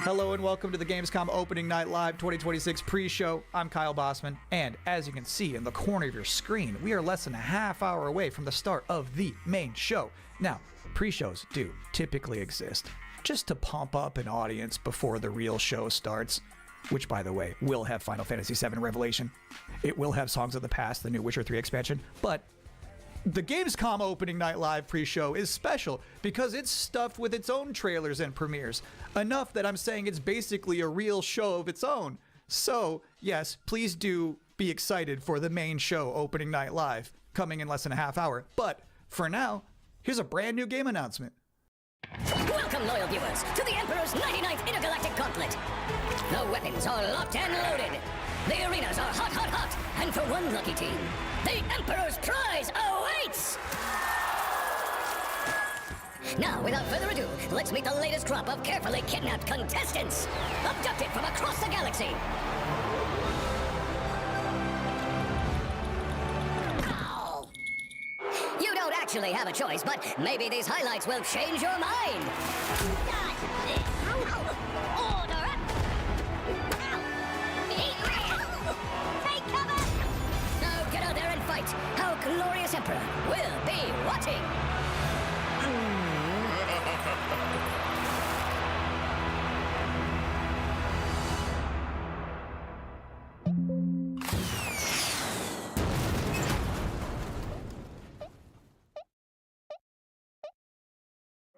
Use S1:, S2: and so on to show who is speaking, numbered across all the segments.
S1: Hello and welcome to the Gamescom Opening Night Live 2026 pre-show. I'm Kyle Bosman, and as you can see in the corner of your screen, we are less than a half hour away from the start of the main show. Now, pre-shows do typically exist just to pump up an audience before the real show starts, which, by the way, will have Final Fantasy VII Revelation. It will have Songs of the Past, the new Witcher 3 expansion, but the Gamescom Opening Night Live pre-show is special because it's stuffed with its own trailers and premieres. Enough that I'm saying it's basically a real show of its own. So, yes, please do be excited for the main show, Opening Night Live, coming in less than a half hour. But for now, here's a brand new game announcement.
S2: Welcome, loyal viewers, to the Emperor's 99th Intergalactic Gauntlet. The weapons are locked and loaded. The arenas are hot, hot, hot. And for one lucky team, the Emperor's prize awaits! Now, without further ado, let's meet the latest crop of carefully kidnapped contestants, abducted from across the galaxy. Ow! You don't actually have a choice, but maybe these highlights will change your mind. Order up! Take cover! Now get out there and fight! Our glorious Emperor will be watching!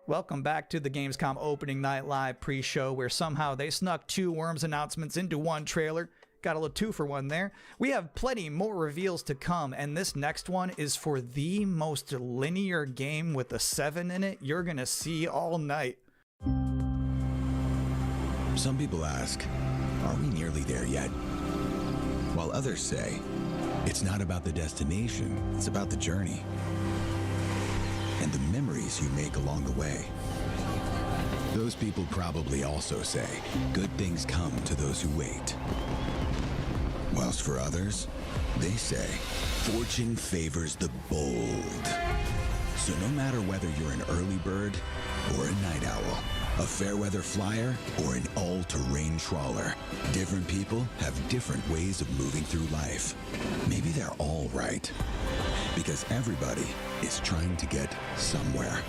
S1: Welcome back to the Gamescom Opening Night Live pre-show, where somehow they snuck two Worms announcements into one trailer. Got a little 2-for-1 there. We have plenty more reveals to come, and this next one is for the most linear game with a 7 in it you're gonna see all night.
S3: Some people ask, are we nearly there yet? While others say, it's not about the destination, it's about the journey. And the memories you make along the way. Those people probably also say, good things come to those who wait. Whilst for others, they say, fortune favors the bold. So no matter whether you're an early bird or a night owl, a fair weather flyer or an all-terrain trawler, different people have different ways of moving through life. Maybe they're all right, because everybody is trying to get somewhere.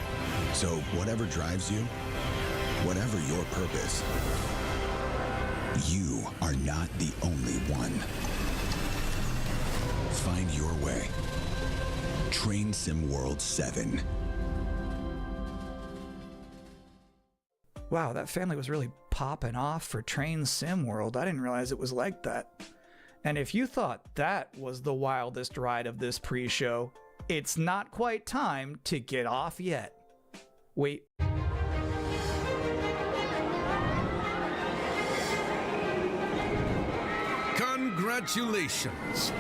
S3: So whatever drives you, whatever your purpose, you are not the only one. Find your way. Train Sim World 7.
S1: Wow, that family was really popping off for Train Sim World. I didn't realize it was like that. And if you thought that was the wildest ride of this pre-show, it's not quite time to get off yet. Wait.
S4: Congratulations!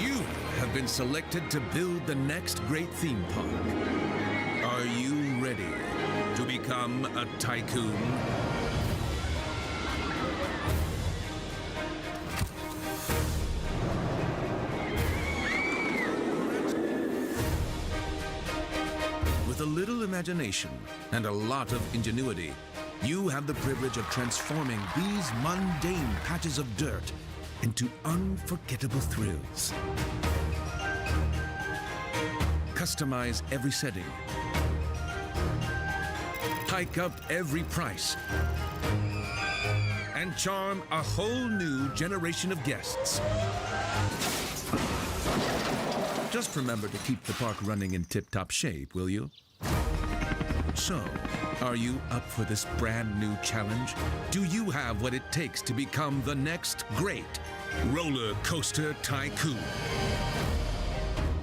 S4: You have been selected to build the next great theme park. Are you ready to become a tycoon? With a little imagination and a lot of ingenuity, you have the privilege of transforming these mundane patches of dirt into unforgettable thrills. Customize every setting. Hike up every price. And charm a whole new generation of guests. Just remember to keep the park running in tip-top shape, will you? So, are you up for this brand new challenge? Do you have what it takes to become the next great roller coaster tycoon?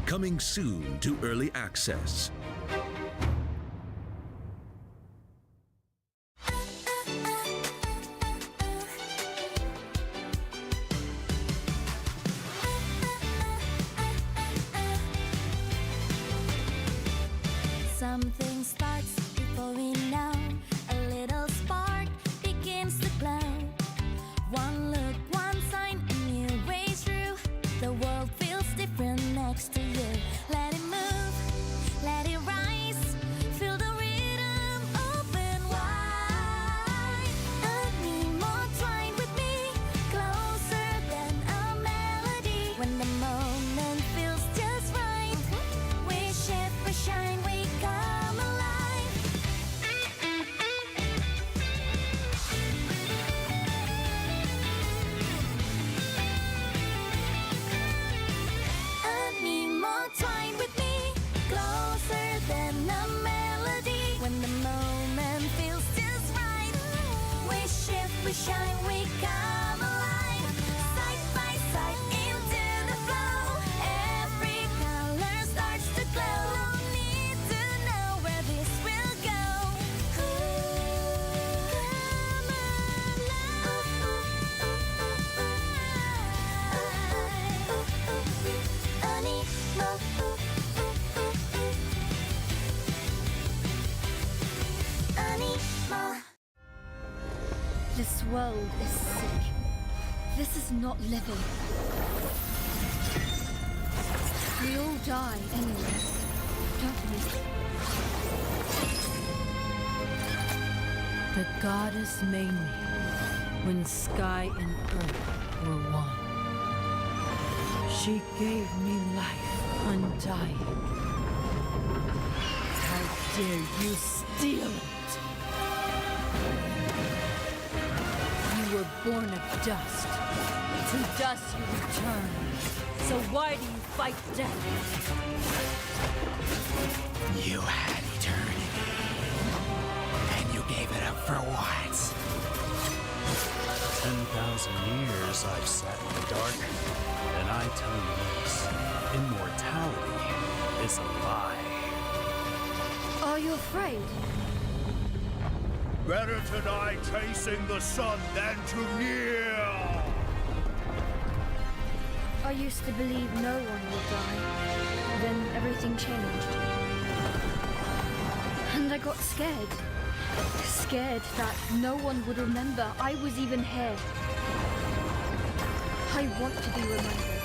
S4: Coming soon to early access.
S5: Something starts before we know. A little spark begins to glow. One look, one sign, a new way through. The world feels different next to you. Let it move, let it rise. Feel the rhythm, open wide. sweeter than a melody. When the moment feels just right, we shift, we shine, we come alive. Side by side into the flow, every color starts to glow. No need to know where this will go.
S6: This world is sick. This is not living. We all die anyway, don't we?
S7: The goddess made me when sky and earth were one. She gave me life undying. How dare you steal it? You were born of dust. To dust you return. So why do you fight death?
S3: You had eternity, and you gave it up for what?
S8: 10,000 years I've sat in the dark, and I tell you this, immortality is a lie.
S6: Are you afraid?
S9: Better to die chasing the sun than to kneel!
S6: I used to believe no one would die. Then everything changed. And I got scared. Scared that no one would remember I was even here. I want to be remembered.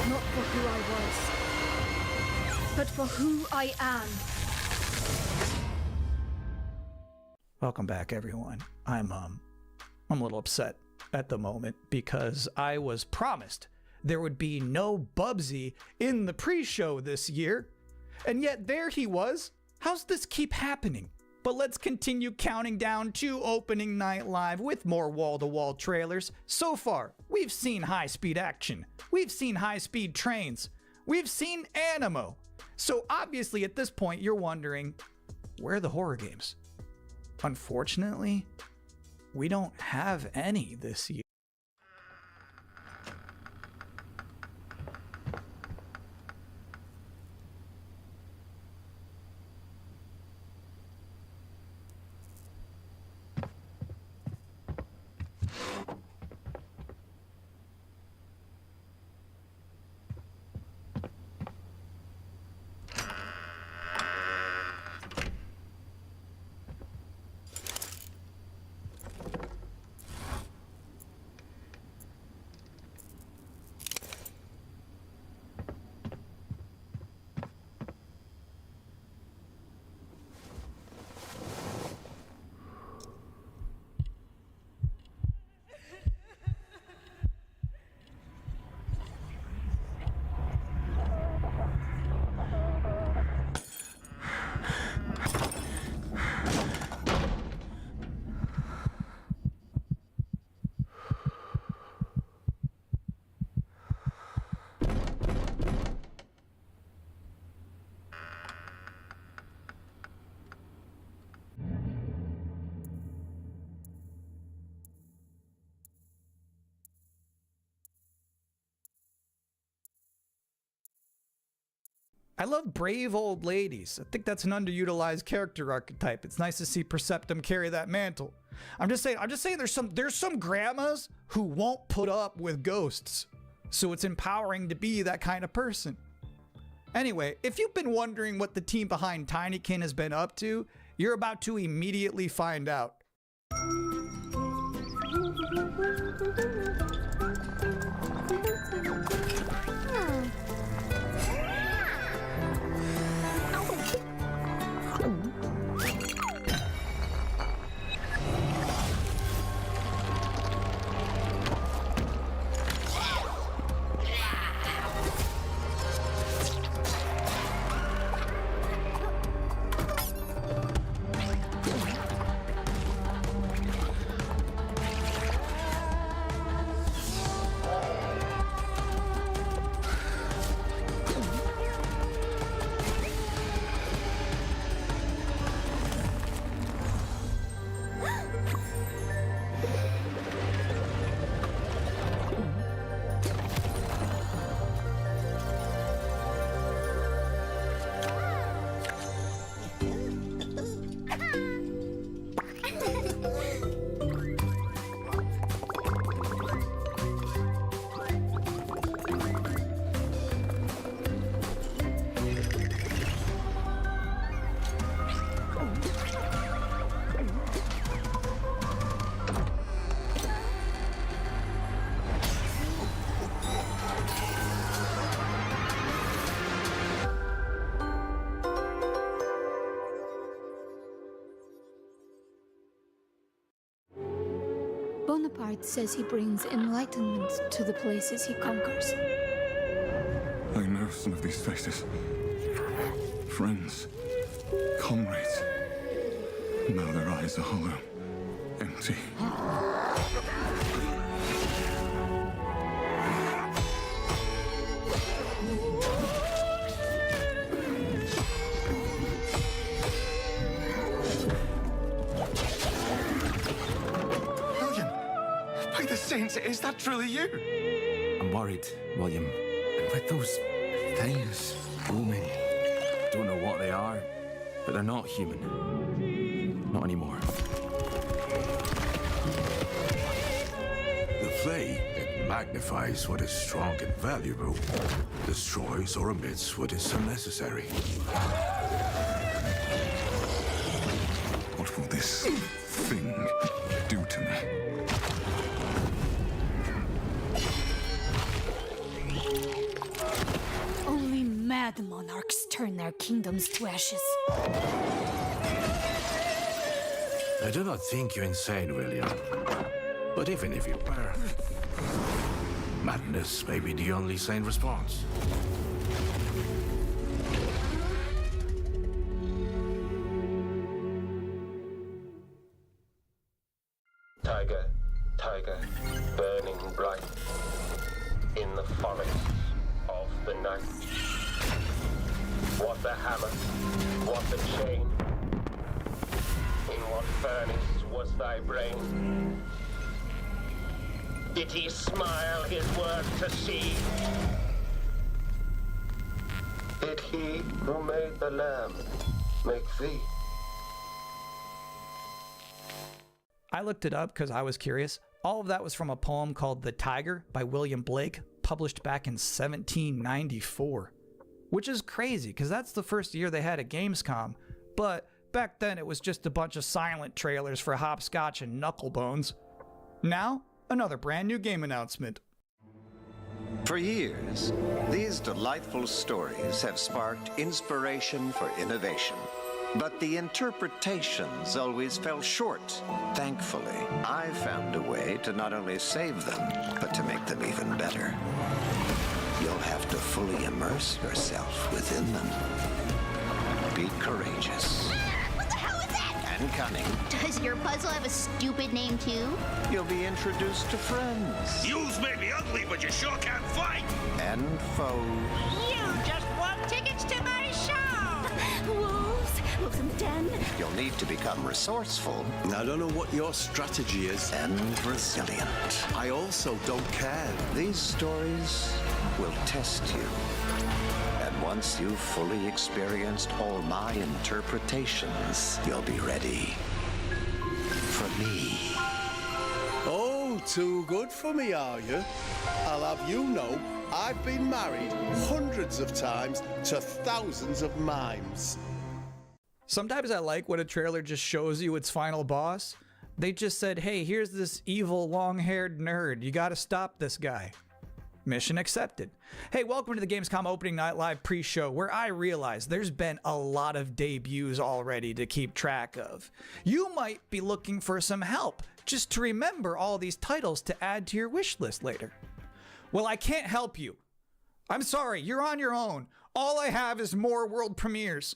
S6: Not for who I was, but for who I am.
S1: Welcome back, everyone. I'm a little upset at the moment because I was promised there would be no Bubsy in the pre-show this year, and yet there he was. How's this keep happening? But let's continue counting down to opening night live with more wall-to-wall trailers. So far, we've seen high-speed action, we've seen high-speed trains, we've seen animo. So obviously at this point you're wondering, where are the horror games? Unfortunately, we don't have any this year. I love brave old ladies. I think that's an underutilized character archetype. It's nice to see Perceptum carry that mantle. I'm just saying there's some grandmas who won't put up with ghosts. So it's empowering to be that kind of person. Anyway, if you've been wondering what the team behind Tinykin has been up to, you're about to immediately find out.
S6: Bonaparte says he brings enlightenment to the places he conquers.
S10: I know some of these faces. Friends, comrades. Now their eyes are hollow, empty.
S11: William! By the saints, is that truly you?
S12: I'm worried, William. With those things looming. Don't know what they are, but they're not human. Not anymore.
S13: The flame, it magnifies what is strong and valuable, destroys or omits what is unnecessary.
S10: What will this thing do to me?
S6: Only mad monarchs turn their kingdoms to ashes.
S13: I do not think you insane, William. But even if you were, madness may be the only sane response.
S14: Tiger, tiger, burning bright in the forests of the night. What the hammer, what the chain, in what furnace was thy brain? Did he smile his work to see? Did he who made the lamb make thee?
S1: I looked it up because I was curious. All of that was from a poem called The Tiger by William Blake, published back in 1794. Which is crazy, because that's the first year they had a Gamescom. But back then it was just a bunch of silent trailers for Hopscotch and Knucklebones. Now, another brand new game announcement.
S15: For years, these delightful stories have sparked inspiration for innovation. But the interpretations always fell short. Thankfully, I found a way to not only save them, but to make them even better. You'll have to fully immerse yourself within them. Be courageous.
S16: What the hell is that?
S15: And cunning.
S16: Does your puzzle have a stupid name too?
S15: You'll be introduced to friends.
S9: Yous may be ugly, but you sure can fight!
S15: And foes.
S16: You just won tickets to my show! Wolves in the den.
S15: You'll need to become resourceful.
S17: I don't know what your strategy is.
S15: And resilient.
S17: I also don't care.
S15: These stories will test you. And once you've fully experienced all my interpretations, you'll be ready for me.
S17: Oh, too good for me, are you? I'll have you know, I've been married hundreds of times to thousands of mimes.
S1: Sometimes I like when a trailer just shows you its final boss. They just said, hey, here's this evil long-haired nerd. You gotta stop this guy. Mission accepted. Hey, welcome to the Gamescom Opening Night Live pre-show, where I realize there's been a lot of debuts already to keep track of. You might be looking for some help just to remember all these titles to add to your wish list later. Well, I can't help you. I'm sorry, you're on your own. All I have is more world premieres.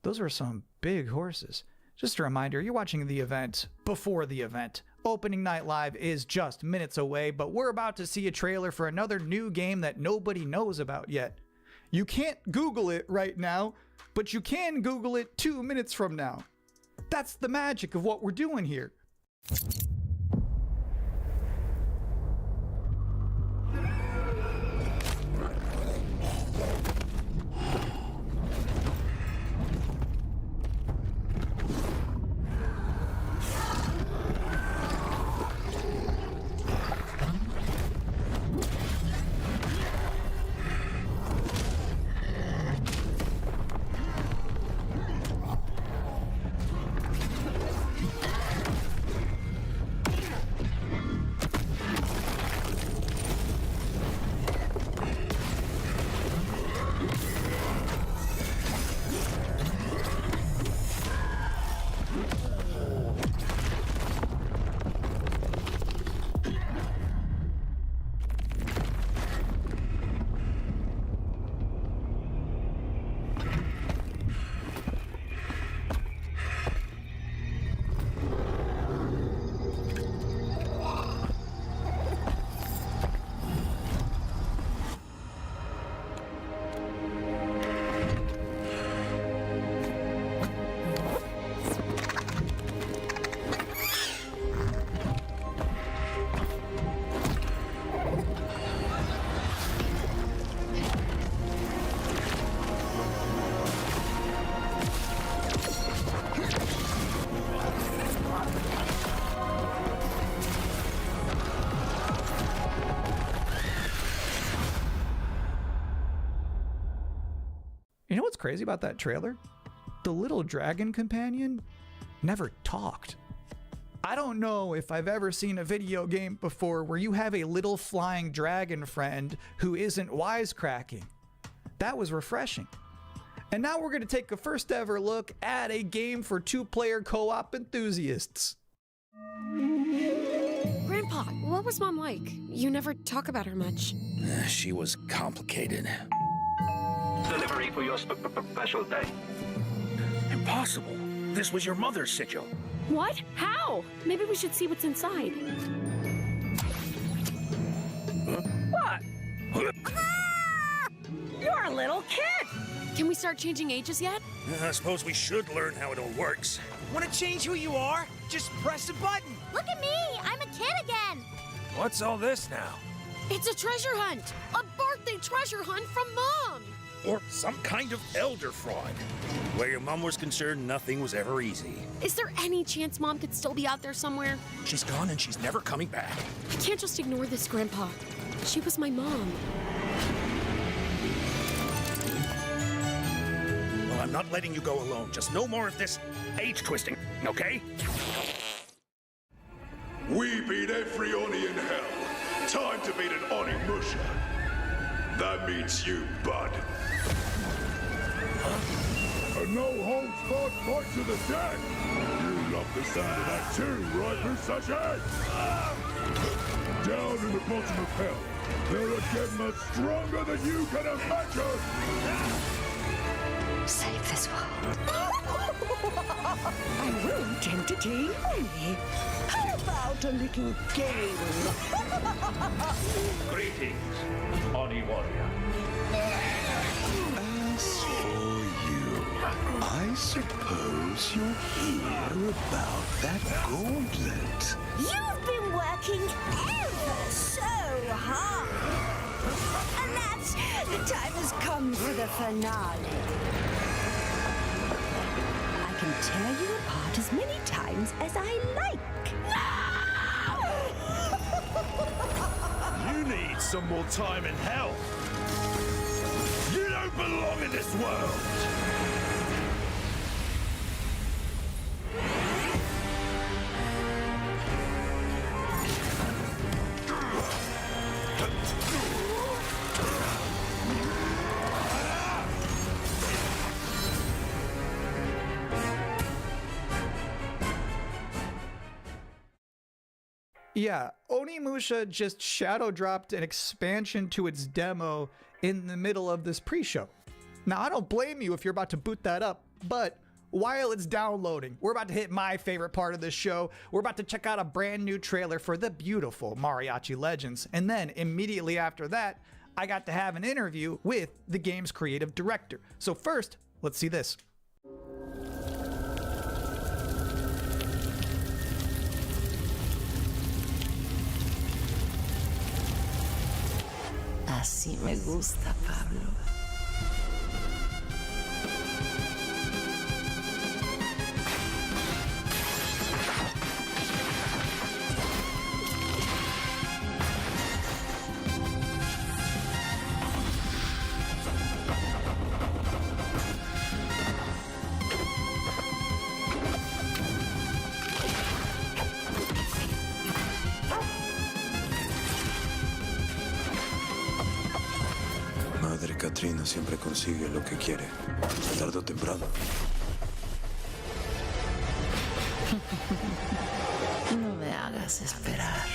S1: Those were some big horses. Just a reminder, you're watching the event before the event. Opening Night Live is just minutes away, but we're about to see a trailer for another new game that nobody knows about yet. You can't Google it right now, but you can Google it 2 minutes from now. That's the magic of what we're doing here. You know what's crazy about that trailer? The little dragon companion never talked. I don't know if I've ever seen a video game before where you have a little flying dragon friend who isn't wisecracking. That was refreshing. And now we're going to take a first ever look at a game for two-player co-op enthusiasts.
S18: Grandpa, what was Mom like? You never talk about her much.
S19: She was complicated.
S20: Delivery for your special day.
S19: Impossible. This was your mother's sigil.
S18: What? How? Maybe we should see what's inside.
S19: What?
S16: You're a little kid!
S18: Can we start changing ages yet?
S19: I suppose we should learn how it all works.
S21: Want to change who you are? Just press a button.
S5: Look at me! I'm a kid again!
S19: What's all this now?
S18: It's a treasure hunt! A birthday treasure hunt from Mom!
S19: Or some kind of elder fraud. Where your mom was concerned, nothing was ever easy.
S18: Is there any chance Mom could still be out there somewhere?
S19: She's gone and she's never coming back.
S18: I can't just ignore this, Grandpa. She was my mom.
S19: Well, I'm not letting you go alone. Just no more of this age twisting, okay?
S9: We beat every Oni in hell. Time to beat an Onimusha. That means you, bud. A no-holds-barred fight to the death! You love the sound of that too, right, Musashi? Down in the bottom of hell, there are Gemmas stronger than you can imagine!
S22: Save this world. A root entity only. How about a little game?
S20: Greetings, Oni warrior.
S3: As for you, I suppose you'll hear about that gauntlet.
S22: You've been working ever so hard. Alas, the time has come for the finale. I can tear you apart as many times as I like.
S9: You need some more time in hell! You don't belong in this world!
S1: Yeah, Onimusha just shadow dropped an expansion to its demo in the middle of this pre-show. Now, I don't blame you if you're about to boot that up, but while it's downloading, we're about to hit my favorite part of this show. We're about to check out a brand new trailer for the beautiful Mariachi Legends. And then immediately after that, I got to have an interview with the game's creative director. So first, let's see this.
S2: Así me gusta, Pablo.
S13: Madre Katrina siempre consigue lo que quiere, tarde o temprano.
S2: No me hagas esperar.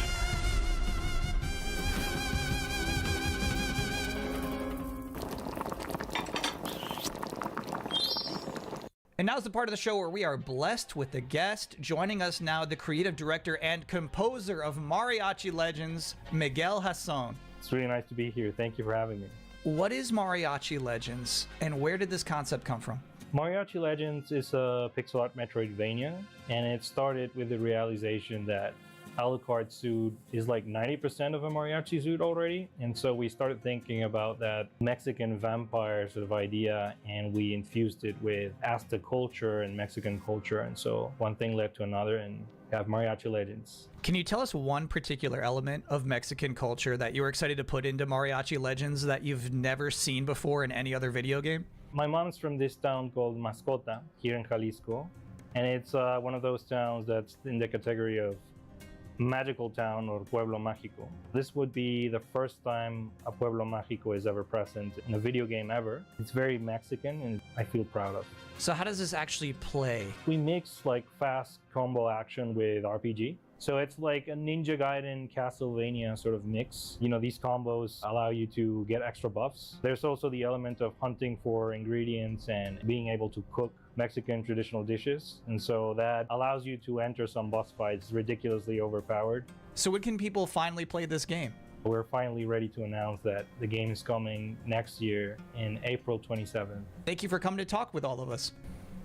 S1: And now's the part of the show where we are blessed with a guest. Joining us now, the creative director and composer of Mariachi Legends, Miguel Hasson.
S4: It's really nice to be here. Thank you for having me.
S1: What is Mariachi Legends, and where did this concept come from?
S4: Mariachi Legends is a pixel art Metroidvania, and it started with the realization that Alucard's suit is like 90% of a mariachi suit already, and so we started thinking about that Mexican vampire sort of idea, and we infused it with Aztec culture and Mexican culture, and so one thing led to another, and we have Mariachi Legends.
S1: Can you tell us one particular element of Mexican culture that you were excited to put into Mariachi Legends that you've never seen before in any other video game?
S4: My mom's from this town called Mascota here in Jalisco, and it's one of those towns that's in the category of magical town or pueblo mágico. This would be the first time a pueblo mágico is ever present in a video game ever. It's very Mexican and I feel proud of.
S1: So how does this actually play?
S4: We mix like fast combo action with RPG. So it's like a Ninja Gaiden Castlevania sort of mix. You know, these combos allow you to get extra buffs. There's also the element of hunting for ingredients and being able to cook Mexican traditional dishes. And so that allows you to enter some boss fights ridiculously overpowered.
S1: So when can people finally play this game?
S4: We're finally ready to announce that the game is coming next year in April 27th.
S1: Thank you for coming to talk with all of us.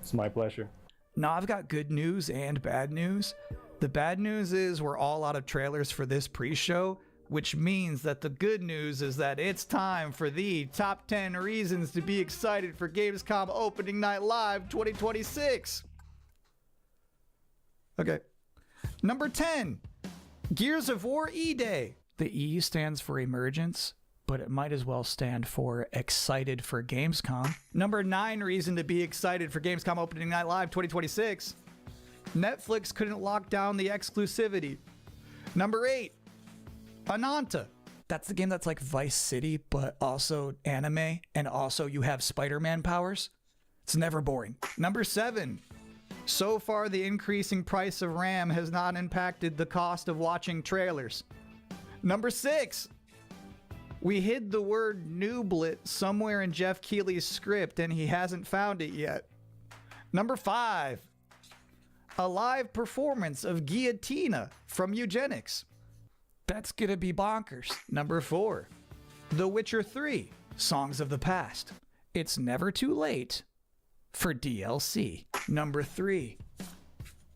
S4: It's my pleasure.
S1: Now I've got good news and bad news. The bad news is we're all out of trailers for this pre-show, which means that the good news is that it's time for the top 10 reasons to be excited for Gamescom Opening Night Live 2026. Okay. Number 10, Gears of War E-Day. The E stands for emergence, but it might as well stand for excited for Gamescom. Number 9 reason to be excited for Gamescom Opening Night Live 2026. Netflix couldn't lock down the exclusivity. Number 8, Ananta. That's the game that's like Vice City, but also anime, and also you have Spider-Man powers. It's never boring. Number 7, so far the increasing price of RAM has not impacted the cost of watching trailers. Number 6, we hid the word nooblet somewhere in Geoff Keighley's script and he hasn't found it yet. Number 5, a live performance of Guillotina from Eugenics. That's gonna be bonkers. Number 4, The Witcher 3, Songs of the Past. It's never too late for DLC. Number 3,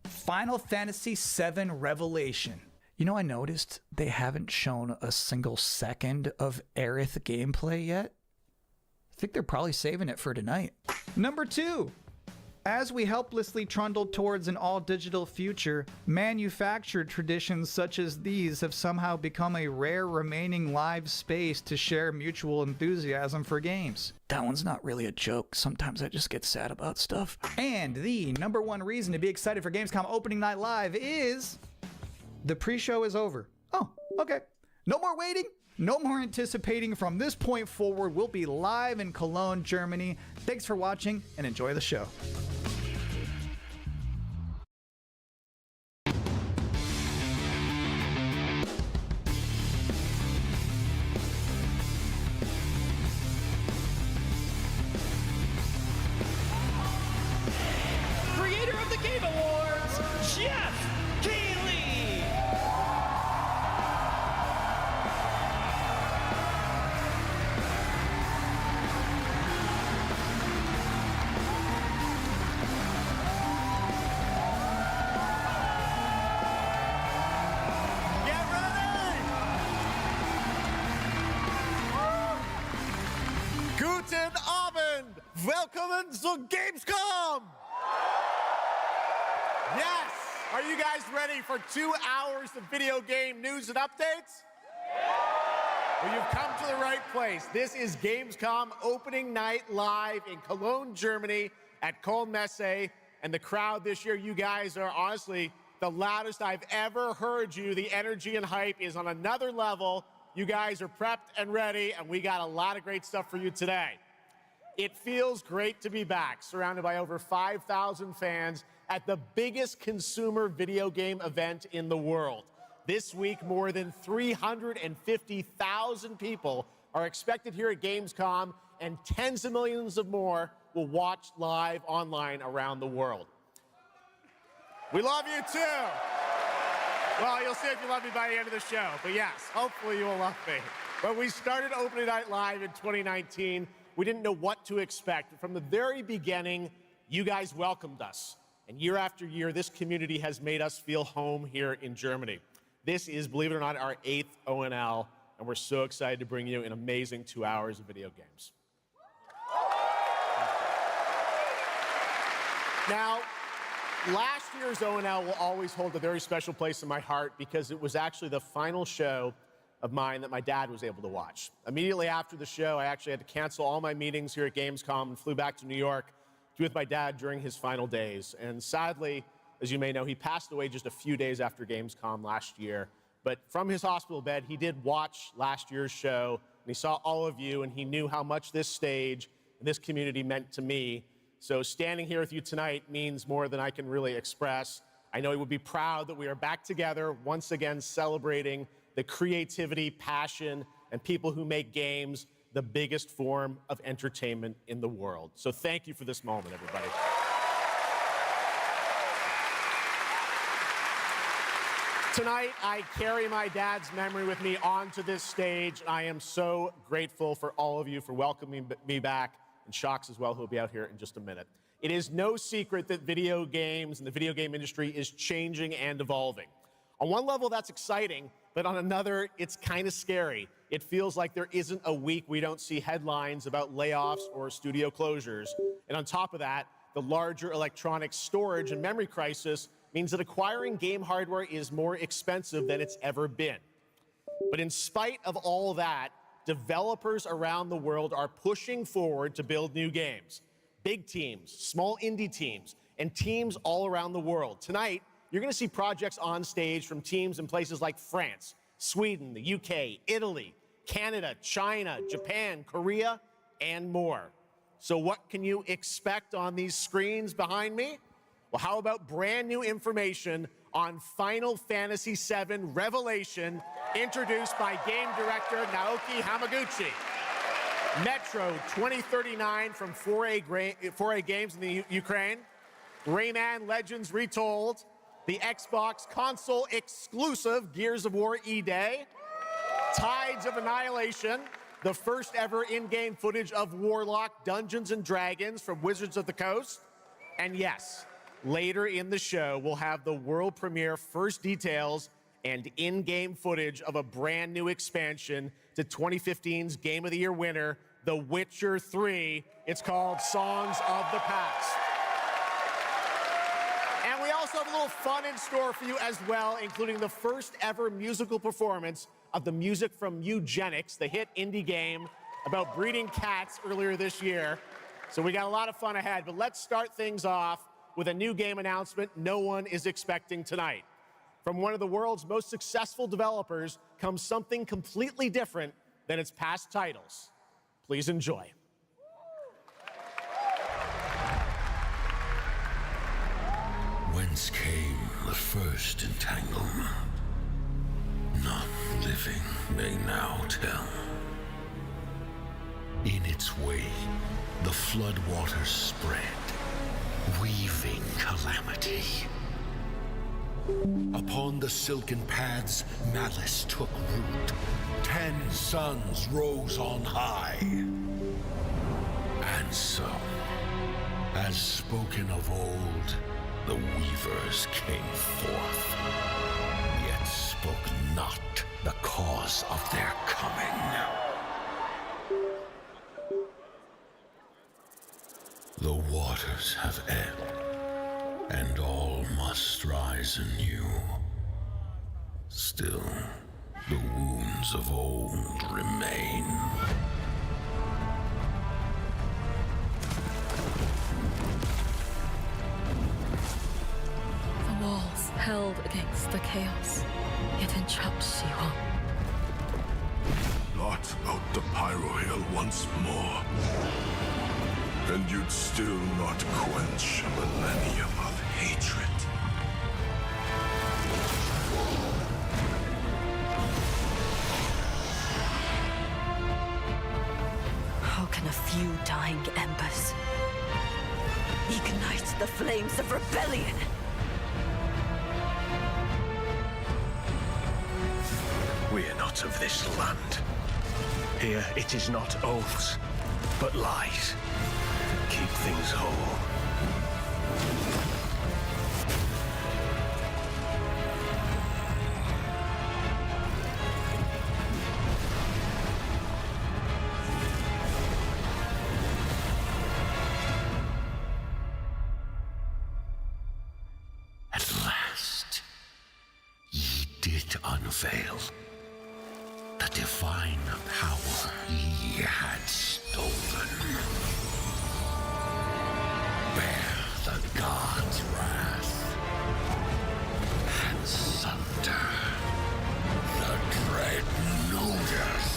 S1: Final Fantasy VII Revelation. You know, I noticed they haven't shown a single second of Aerith gameplay yet. I think they're probably saving it for tonight. Number 2, as we helplessly trundle towards an all-digital future, manufactured traditions such as these have somehow become a rare remaining live space to share mutual enthusiasm for games. That one's not really a joke. Sometimes I just get sad about stuff. And the number 1 reason to be excited for Gamescom Opening Night Live is the pre-show is over. Oh, okay. No more waiting. No more anticipating. From this point forward, we'll be live in Cologne, Germany. Thanks for watching and enjoy the show.
S7: the Game Awards, Geoff Keighley!
S8: Guten Abend! Willkommen zu Gamescom! Yes! Are you guys ready for 2 hours of video game news and updates? Well, you've come to the right place. This is Gamescom opening night live in Cologne, Germany at Cologne Messe. And the crowd this year, you guys are honestly the loudest I've ever heard you. The energy and hype is on another level. You guys are prepped and ready, and we got a lot of great stuff for you today. It feels great to be back, surrounded by over 5,000 fans at the biggest consumer video game event in the world. This week, more than 350,000 people are expected here at Gamescom, and tens of millions of more will watch live online around the world. We love you too. Well, you'll see if you love me by the end of the show. But yes, hopefully you will love me. When we started Opening Night Live in 2019, we didn't know what to expect. From the very beginning, you guys welcomed us. And year after year, this community has made us feel home here in Germany. This is, believe it or not, our 8th ONL, and we're so excited to bring you an amazing 2 hours of video games. Now, last year's ONL will always hold a very special place in my heart because it was actually the final show of mine that my dad was able to watch. Immediately after the show, I actually had to cancel all my meetings here at Gamescom and flew back to New York to be with my dad during his final days. And sadly, as you may know, he passed away just a few days after Gamescom last year. But from his hospital bed, he did watch last year's show, and he saw all of you, and he knew how much this stage and this community meant to me. So standing here with you tonight means more than I can really express. I know he would be proud that we are back together, once again celebrating the creativity, passion, and people who make games the biggest form of entertainment in the world. So thank you for this moment, everybody. Tonight, I carry my dad's memory with me onto this stage. I am so grateful for all of you for welcoming me back, and Sjokz as well, who will be out here in just a minute. It is no secret that video games and the video game industry is changing and evolving. On one level, that's exciting, but on another, it's kind of scary. It feels like there isn't a week we don't see headlines about layoffs or studio closures. And on top of that, the larger electronic storage and memory crisis means that acquiring game hardware is more expensive than it's ever been. But in spite of all that, developers around the world are pushing forward to build new games. Big teams, small indie teams, and teams all around the world. Tonight, you're going to see projects on stage from teams in places like France, Sweden, the UK, Italy, Canada, China, Japan, Korea, and more. So what can you expect on these screens behind me? Well, how about brand new information on Final Fantasy VII Revelation, introduced by game director Naoki Hamaguchi. Metro 2039 from 4A Games in the Ukraine. Rayman Legends Retold. The Xbox console exclusive Gears of War E-Day. Tides of Annihilation. The first ever in-game footage of Warlock Dungeons & Dragons from Wizards of the Coast. And yes, later in the show, we'll have the world premiere first details and in-game footage of a brand new expansion to 2015's Game of the Year winner, The Witcher 3. It's called Songs of the Past. And we also have a little fun in store for you as well, including the first ever musical performance of the music from Eugenics, the hit indie game about breeding cats earlier this year. So we got a lot of fun ahead, but let's start things off with a new game announcement no one is expecting tonight. From one of the world's most successful developers comes something completely different than its past titles. Please enjoy.
S23: Whence came the first entanglement? None living may now tell. In its way, the floodwaters spread, weaving calamity. Upon the silken paths, malice took root. 10 suns rose on high. And so, as spoken of old, the weavers came forth, yet spoke not the cause of their coming. The waters have ebbed, and all must rise anew. Still, the wounds of old remain.
S10: The walls held against the chaos, yet entrapped Siwa.
S13: Blot out the Pyro Hill once more, and you'd still not quench a millennium of hatred.
S22: How can a few dying embers ignite the flames of rebellion?
S11: We are not of this land. Here it is not oaths, but lies that keep things whole.
S23: At last, ye did unveil the divine power ye had stolen. Bear the god's wrath and sunder the dread notice.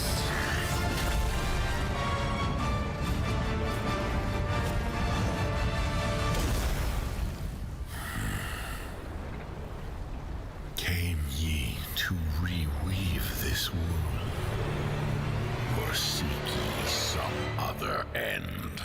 S23: Came ye to reweave this world? Or seek ye some other end?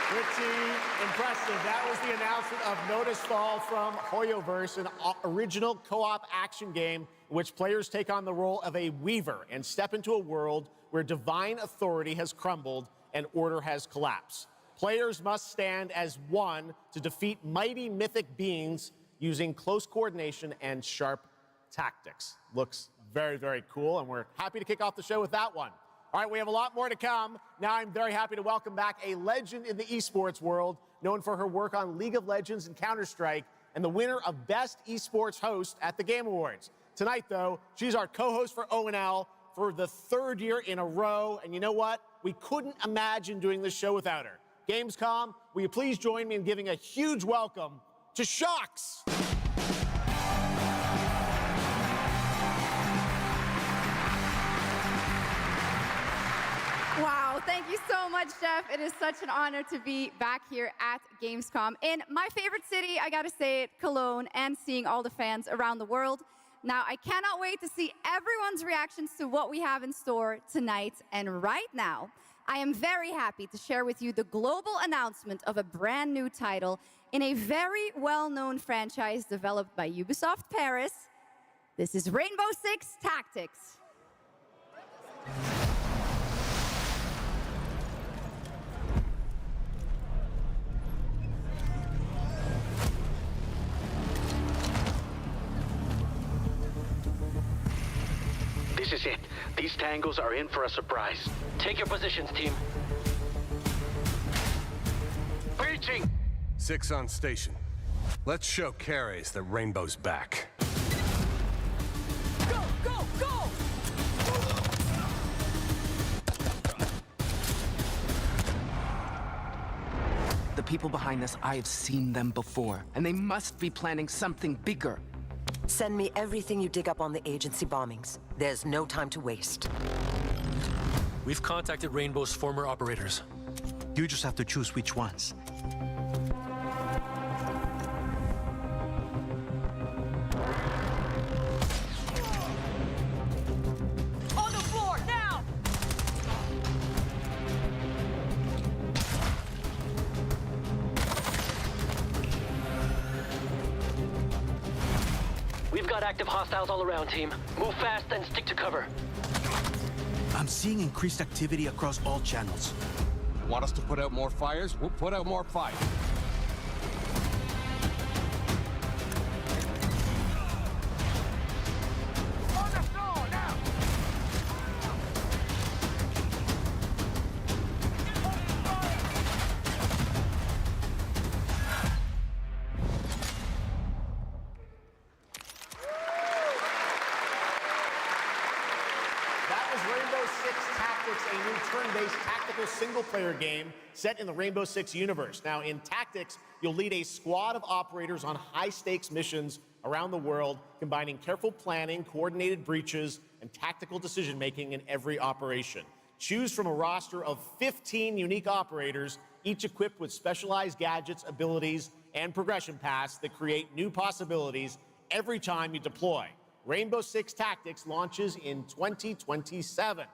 S8: Pretty impressive. That was the announcement of Notice Fall from Hoyoverse, an original co-op action game in which players take on the role of a weaver and step into a world where divine authority has crumbled and order has collapsed. Players must stand as one to defeat mighty mythic beings using close coordination and sharp tactics. Looks very, very cool, and we're happy to kick off the show with that one. All right, we have a lot more to come. Now I'm very happy to welcome back a legend in the esports world, known for her work on League of Legends and Counter-Strike, and the winner of Best Esports Host at the Game Awards. Tonight, though, she's our co-host for ONL for the 3rd year in a row, and you know what? We couldn't imagine doing this show without her. Gamescom, will you please join me in giving a huge welcome to Sjokz?
S12: Wow, thank you so much, Geoff. It is such an honor to be back here at Gamescom in my favorite city, I gotta say it, Cologne, and seeing all the fans around the world. Now, I cannot wait to see everyone's reactions to what we have in store tonight. And right now, I am very happy to share with you the global announcement of a brand new title in a very well-known franchise developed by Ubisoft Paris. This is Rainbow Six Tactics.
S20: This is it. These tangos are in for a surprise. Take your positions, team. Breaching!
S24: 6 on station. Let's show Carries that Rainbow's back.
S21: Go, go, go!
S25: The people behind this, I have seen them before, and they must be planning something bigger.
S26: Send me everything you dig up on the agency bombings. There's no time to waste.
S27: We've contacted Rainbow's former operators.
S28: You just have to choose which ones.
S27: active hostiles all around, team. Move fast and stick to cover.
S28: I'm seeing increased activity across all channels.
S5: Want us to put out more fires? We'll put out more fires.
S8: Single-player game set in the Rainbow Six universe. Now, in Tactics, you'll lead a squad of operators on high-stakes missions around the world, combining careful planning, coordinated breaches, and tactical decision-making in every operation. Choose from a roster of 15 unique operators, each equipped with specialized gadgets, abilities, and progression paths that create new possibilities every time you deploy. Rainbow Six Tactics launches in 2027.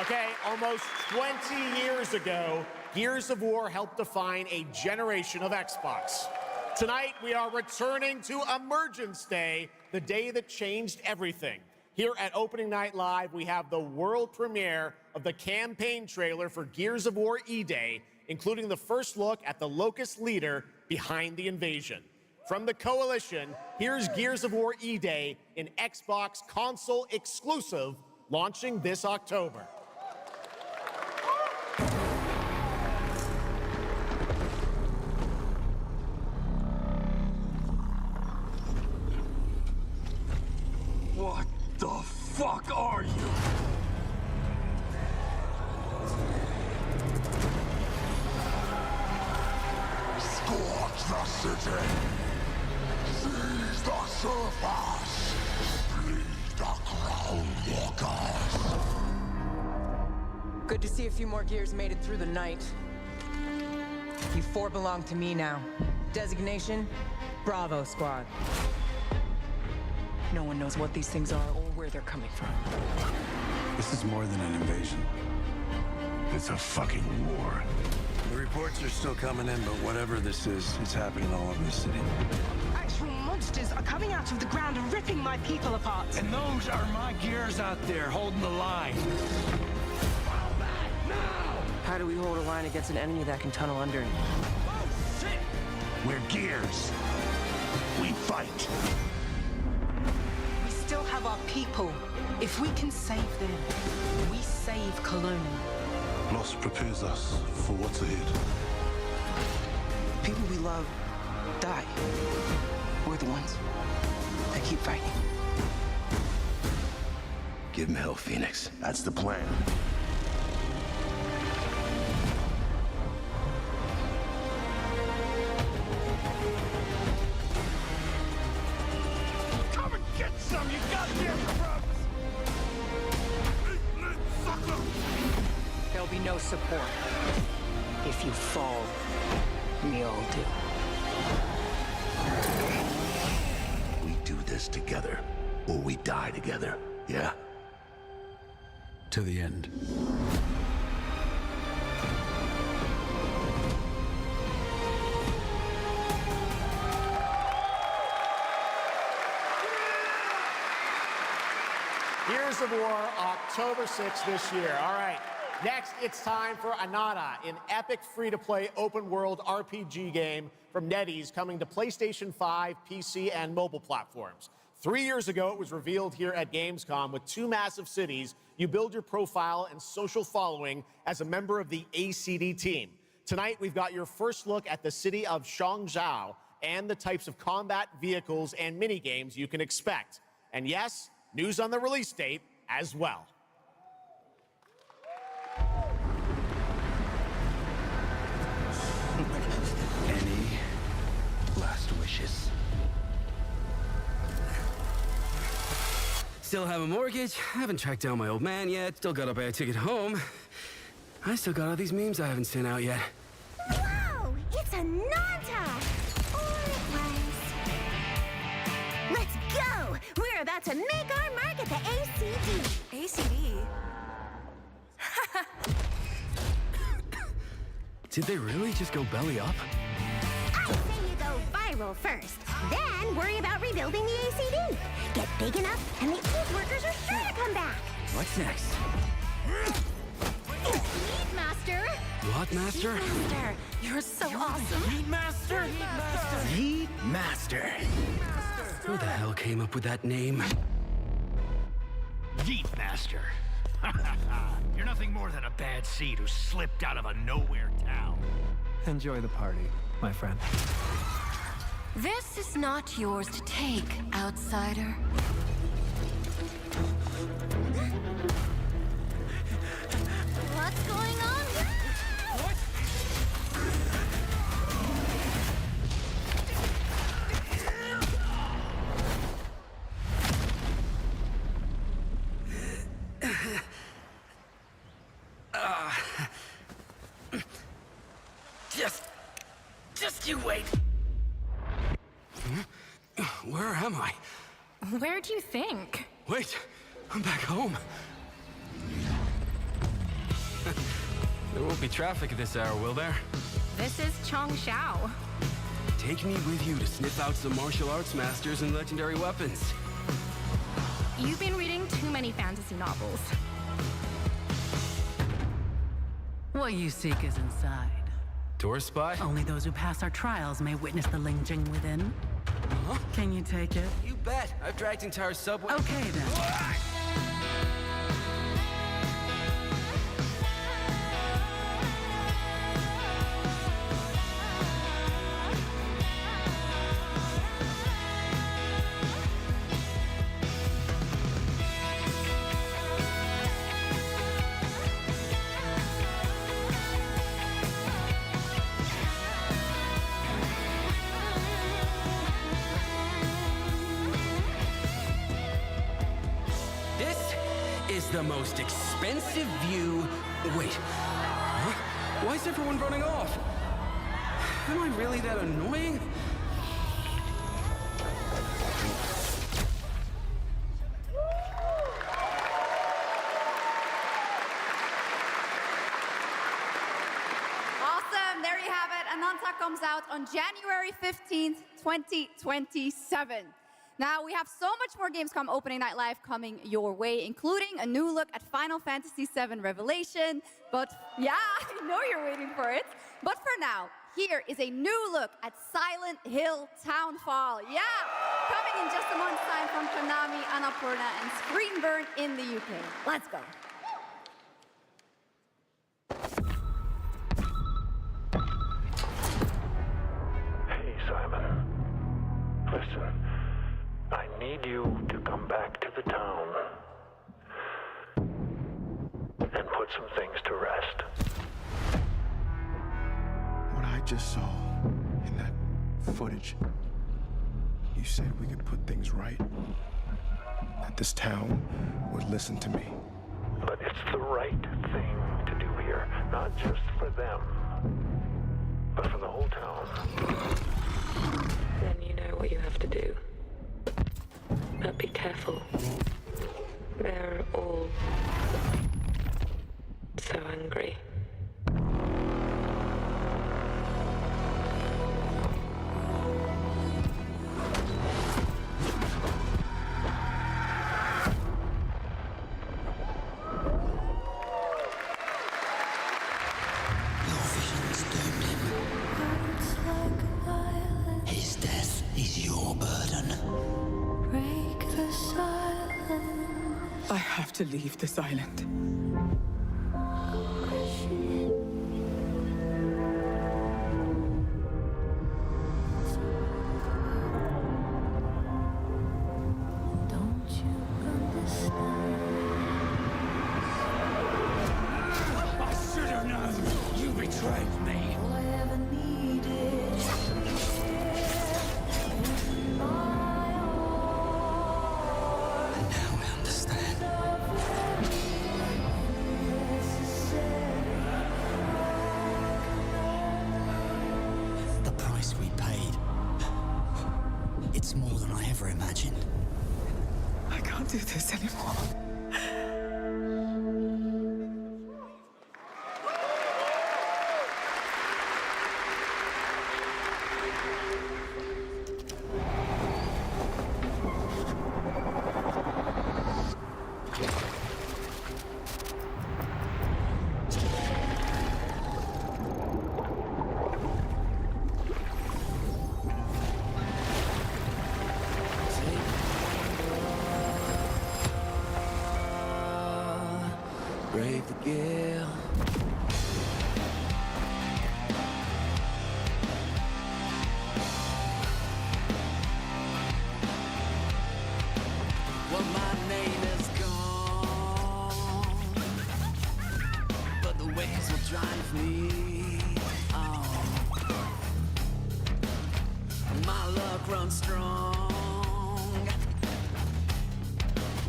S8: Okay, almost 20 years ago, Gears of War helped define a generation of Xbox. Tonight, we are returning to Emergence Day, the day that changed everything. Here at Opening Night Live, we have the world premiere of the campaign trailer for Gears of War E-Day, including the first look at the Locust leader behind the invasion. From the Coalition, here's Gears of War E-Day, an Xbox console exclusive, launching this October.
S13: What the fuck are you? Scorch the city! Seize the surface! Bleed the Crown Walkers!
S6: Good to see a few more Gears made it through the night. You four belong to me now. Designation, Bravo Squad. No one knows what these things are or where they're coming from.
S3: This is more than an invasion.
S13: It's a fucking war.
S28: The reports are still coming in, but whatever this is, it's happening all over the city.
S21: Actual monsters are coming out of the ground and ripping my people apart.
S28: And those are my Gears out there holding the line.
S6: How do we hold a line against an enemy that can tunnel under it?
S13: Oh, shit! We're Gears. We fight.
S21: We still have our people. If we can save them, we save Cologne.
S28: Loss prepares us for what's ahead.
S6: People we love die. We're the ones that keep fighting.
S28: Give him hell, Phoenix.
S13: That's the plan.
S21: Come and get some, you goddamn grubs!
S6: There'll be no support. If you fall, we all do.
S13: We do this together, or we die together, yeah?
S3: To the end.
S8: Gears of War, October 6th this year. All right, next it's time for Anata, an epic free-to-play open-world RPG game from NetEase coming to PlayStation 5, PC, and mobile platforms. 3 years ago, it was revealed here at Gamescom. With 2 massive cities, you build your profile and social following as a member of the ACD team. Tonight, we've got your first look at the city of Shangzhou and the types of combat vehicles and minigames you can expect. And yes, news on the release date as well.
S28: Any last wishes?
S14: Still have a mortgage, haven't tracked down my old man yet, still gotta buy a ticket home. I still got all these memes I haven't sent out yet.
S22: Whoa! It's a Nanta! Or it was. Let's go! We're about to make our mark at the ACD.
S10: ACD?
S14: Did they really just go belly up?
S22: I say you go go viral first. Then worry about rebuilding the ACD. Get big enough, and the old workers are sure to come back.
S14: What's next?
S22: Heat Master!
S14: What, Master?
S22: Master, you're so awesome.
S7: Heat Master! Heat Master!
S14: Heat Master. Who the hell came up with that name?
S2: Yeet Master. You're nothing more than a bad seed who slipped out of a nowhere town.
S4: Enjoy the party, my friend.
S22: This is not yours to take, outsider. What's going on?
S7: What?
S14: Just you wait. Where am I?
S9: Where do you think?
S14: Wait, I'm back home. There won't be traffic at this hour, will there?
S9: This is Chongshao.
S14: Take me with you to sniff out some martial arts masters and legendary weapons.
S9: You've been reading too many fantasy novels.
S15: What you seek is inside.
S14: Tourist spy?
S15: Only those who pass our trials may witness the Lingjing within.
S14: Huh?
S15: Can you take it?
S14: You bet. I've dragged entire subway.
S15: Okay, then.
S14: The most expensive view. Wait. Huh? Why is everyone running off? Am I really that annoying?
S12: Awesome. There you have it. Ananta comes out on January 15th, 2027. Now, we have so much more Gamescom Opening Night Live coming your way, including a new look at Final Fantasy VII Revelation. But yeah, I know you're waiting for it. But for now, here is a new look at Silent Hill Townfall. Yeah, coming in just a month's time from Konami, Annapurna, and Screenburn in the UK. Let's go.
S23: Hey, Simon. Listen. I need you to come back to the town and put some things to rest.
S16: What I just saw in that footage, you said we could put things right. That this town would listen to me.
S23: But it's the right thing to do here, not just for them, but for the whole town.
S10: Then you know what you have to do. But be careful. They're all so angry.
S17: Your visions doomed him. His death is your burden.
S15: I have to leave this island.
S7: I should have known! You betrayed me!
S17: It's more than I ever imagined.
S15: I can't do this anymore.
S1: brave the gale. Well, my name is gone, but the waves will drive me on. My luck runs strong,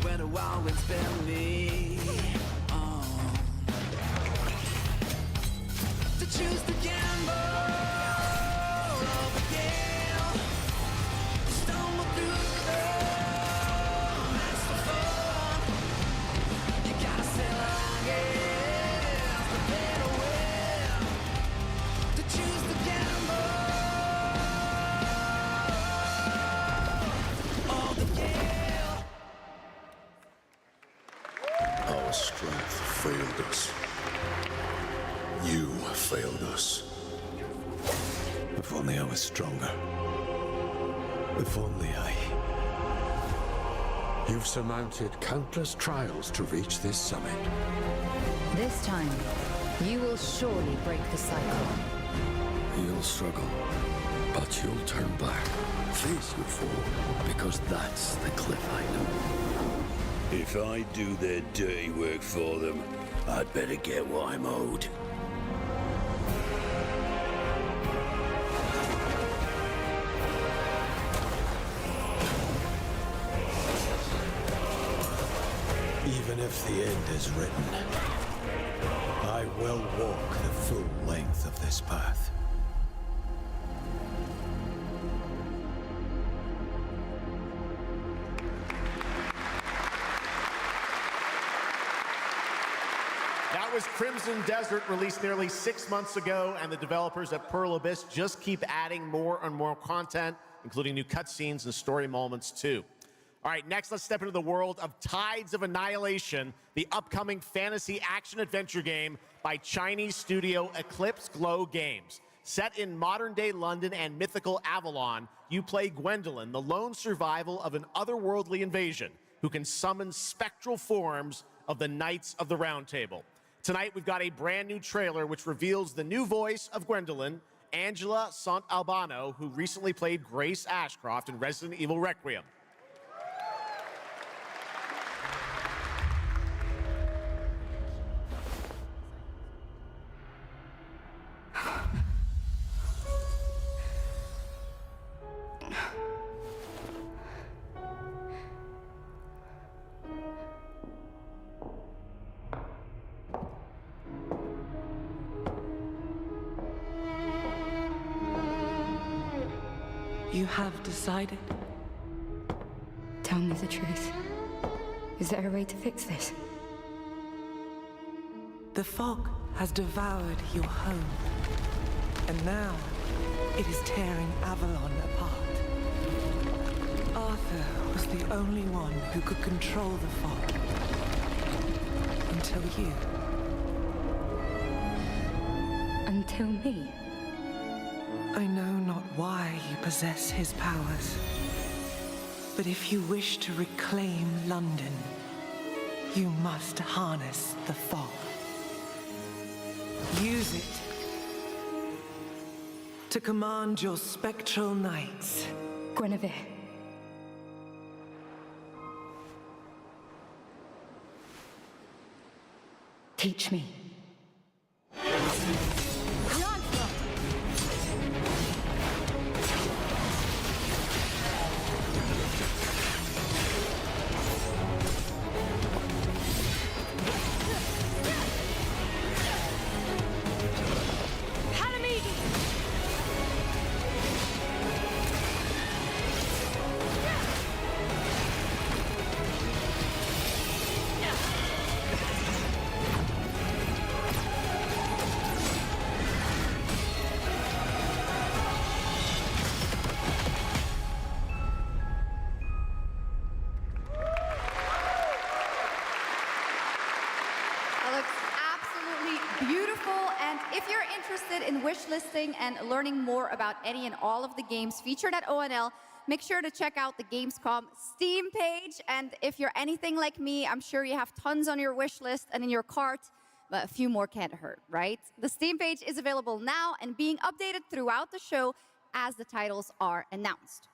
S1: where the wild winds bear me on. To choose the gamble of the gale, to stumble through the storm, that's the fun. You gotta sail against the better wind. To choose the gamble of the gale.
S23: Our strength failed us. You failed us.
S3: If only I was stronger. If only I...
S23: You've surmounted countless trials to reach this summit.
S11: This time, you will surely break the cycle.
S23: You'll struggle, but you'll turn back, face your foe, because that's the cliff I know. If I do their dirty work for them, I'd better get what I'm owed.
S3: Even if the end is written, I will walk the full length of this path.
S8: That was Crimson Desert, released nearly 6 months ago, and the developers at Pearl Abyss just keep adding more and more content, including new cutscenes and story moments too. All right, next let's step into the world of Tides of Annihilation, the upcoming fantasy action-adventure game by Chinese studio Eclipse Glow Games. Set in modern-day London and mythical Avalon, you play Gwendolyn, the lone survival of an otherworldly invasion, who can summon spectral forms of the Knights of the Round Table. Tonight, we've got a brand new trailer which reveals the new voice of Gwendolyn, Angela Sant'Albano, who recently played Grace Ashcroft in Resident Evil Requiem.
S10: You have decided?
S11: Tell me the truth. Is there a way to fix this?
S10: The fog has devoured your home, and now it is tearing Avalon apart. Arthur was the only one who could control the fog. Until you.
S11: Until me?
S10: I know not why you possess his powers, but if you wish to reclaim London, you must harness the fog. Use it to command your spectral knights.
S11: Guinevere. Teach me.
S12: If you're interested in wish listing and learning more about any and all of the games featured at ONL, make sure to check out the Gamescom Steam page. And if you're anything like me, I'm sure you have tons on your wish list and in your cart, but a few more can't hurt, right? The Steam page is available now and being updated throughout the show as the titles are announced.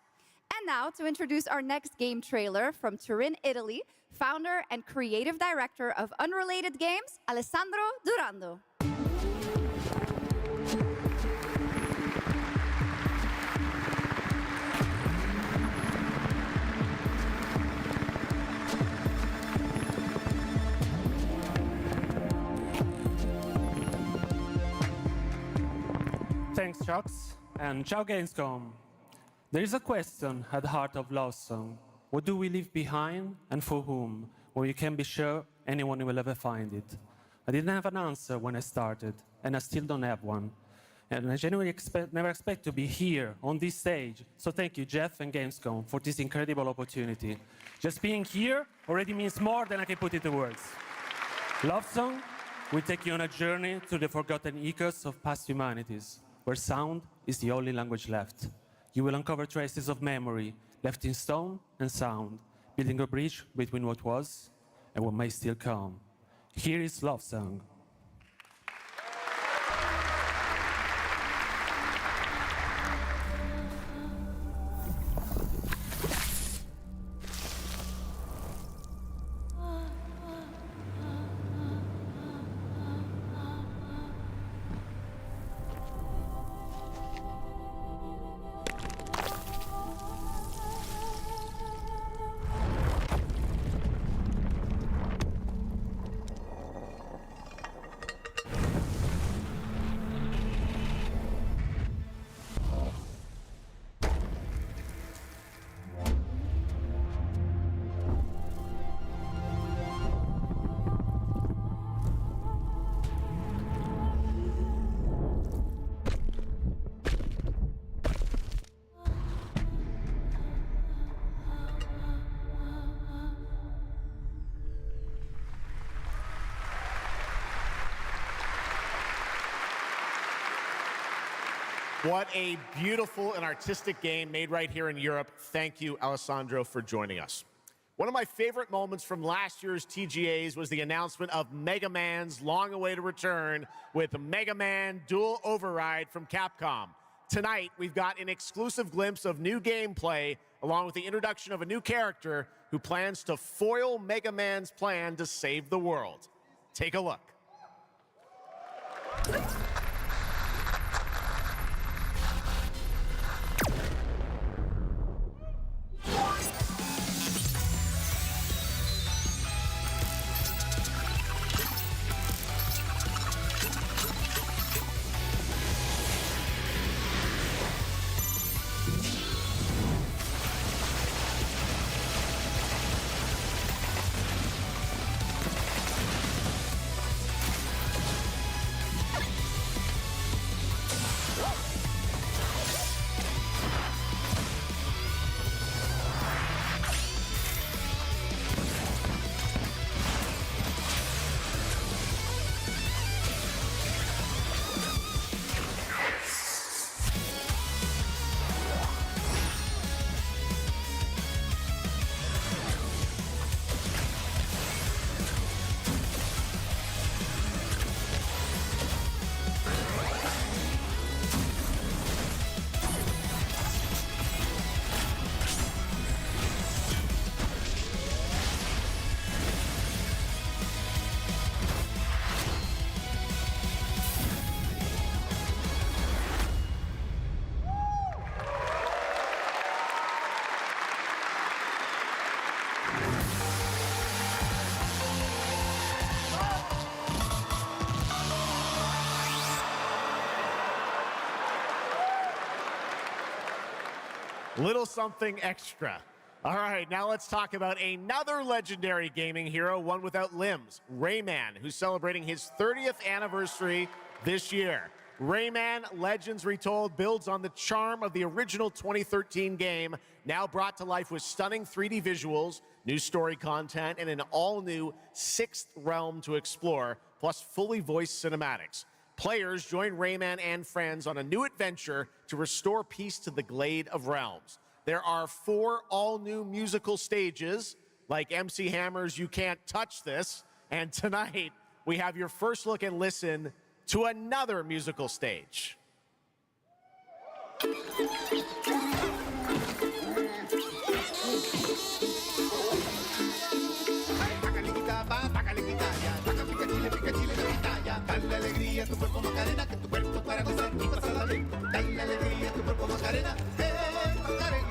S12: And now, to introduce our next game trailer from Turin, Italy, founder and creative director of Unrelated Games, Alessandro Durando.
S5: Thanks, Sjokz, and ciao Gamescom. There is a question at the heart of Love Song. What do we leave behind and for whom, when we can be sure anyone will ever find it? I didn't have an answer when I started, and I still don't have one. And I genuinely never expect to be here, on this stage. So thank you, Geoff and Gamescom, for this incredible opportunity. Just being here already means more than I can put into words. Love Song will take you on a journey through the forgotten echoes of past humanities, where sound is the only language left. You will uncover traces of memory, left in stone and sound, building a bridge between what was and what may still come. Here is Love Song.
S8: What a beautiful and artistic game made right here in Europe. Thank you, Alessandro, for joining us. One of my favorite moments from last year's TGAs was the announcement of Mega Man's long-awaited return with Mega Man Dual Override from Capcom. Tonight, we've got an exclusive glimpse of new gameplay, along with the introduction of a new character who plans to foil Mega Man's plan to save the world. Take a look. Little something extra. All right, now let's talk about another legendary gaming hero, one without limbs, Rayman, who's celebrating his 30th anniversary this year. Rayman Legends Retold builds on the charm of the original 2013 game, now brought to life with stunning 3D visuals, new story content, and an all-new 6th realm to explore, plus fully voiced cinematics. Players join Rayman and friends on a new adventure to restore peace to the Glade of Realms. there are 4 all-new musical stages, like MC Hammer's You Can't Touch This, and tonight we have your first look and listen to another musical stage.
S1: Dale alegría a tu cuerpo Macarena, que tu cuerpo para gozar y pasarla bien. Dale alegría a tu cuerpo Macarena, Macarena.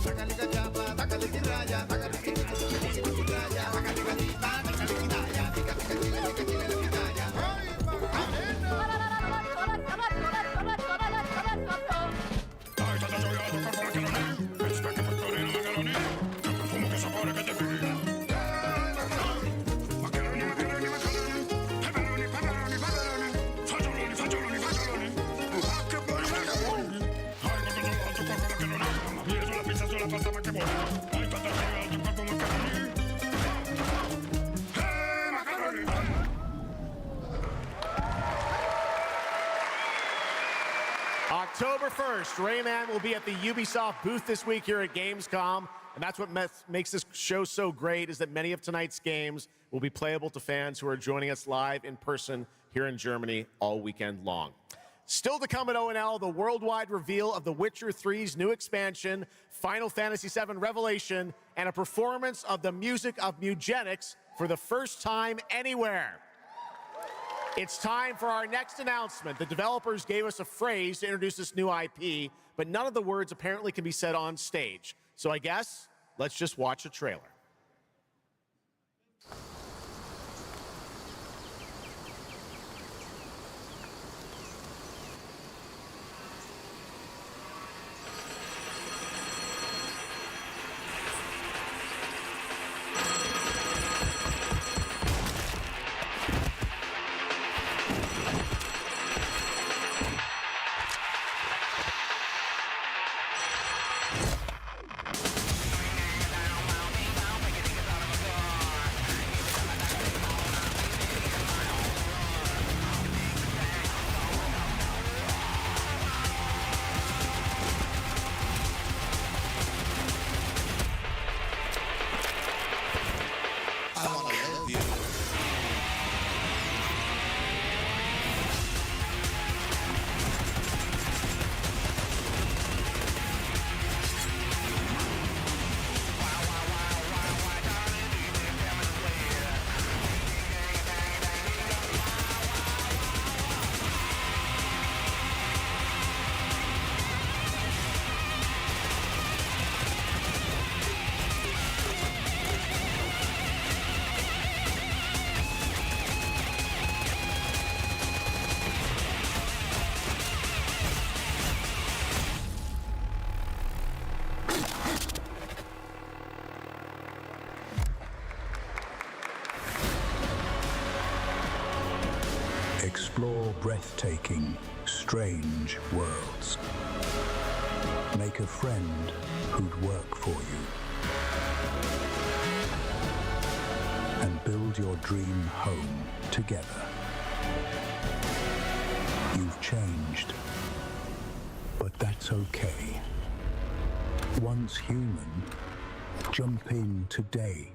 S1: Sácale cachapa, sácale tirraya, sácale tirraya, sácale gatita, sácale quitaya, tica tica chile, tica chile, la quitaya. ¡Ay, Macarena!
S8: October 1st, Rayman will be at the Ubisoft booth this week here at Gamescom, and that's what makes this show so great, is that many of tonight's games will be playable to fans who are joining us live in person here in Germany all weekend long. Still to come at ONL, the worldwide reveal of The Witcher 3's new expansion, Final Fantasy VII Revelation, and a performance of the music of Mugenics for the first time anywhere. It's time for our next announcement. The developers gave us a phrase to introduce this new IP, but none of the words apparently can be said on stage. So I guess, let's just watch a trailer.
S18: Explore breathtaking, strange worlds. Make a friend who'd work for you. And build your dream home together. You've changed, but that's okay. Once human, jump in today.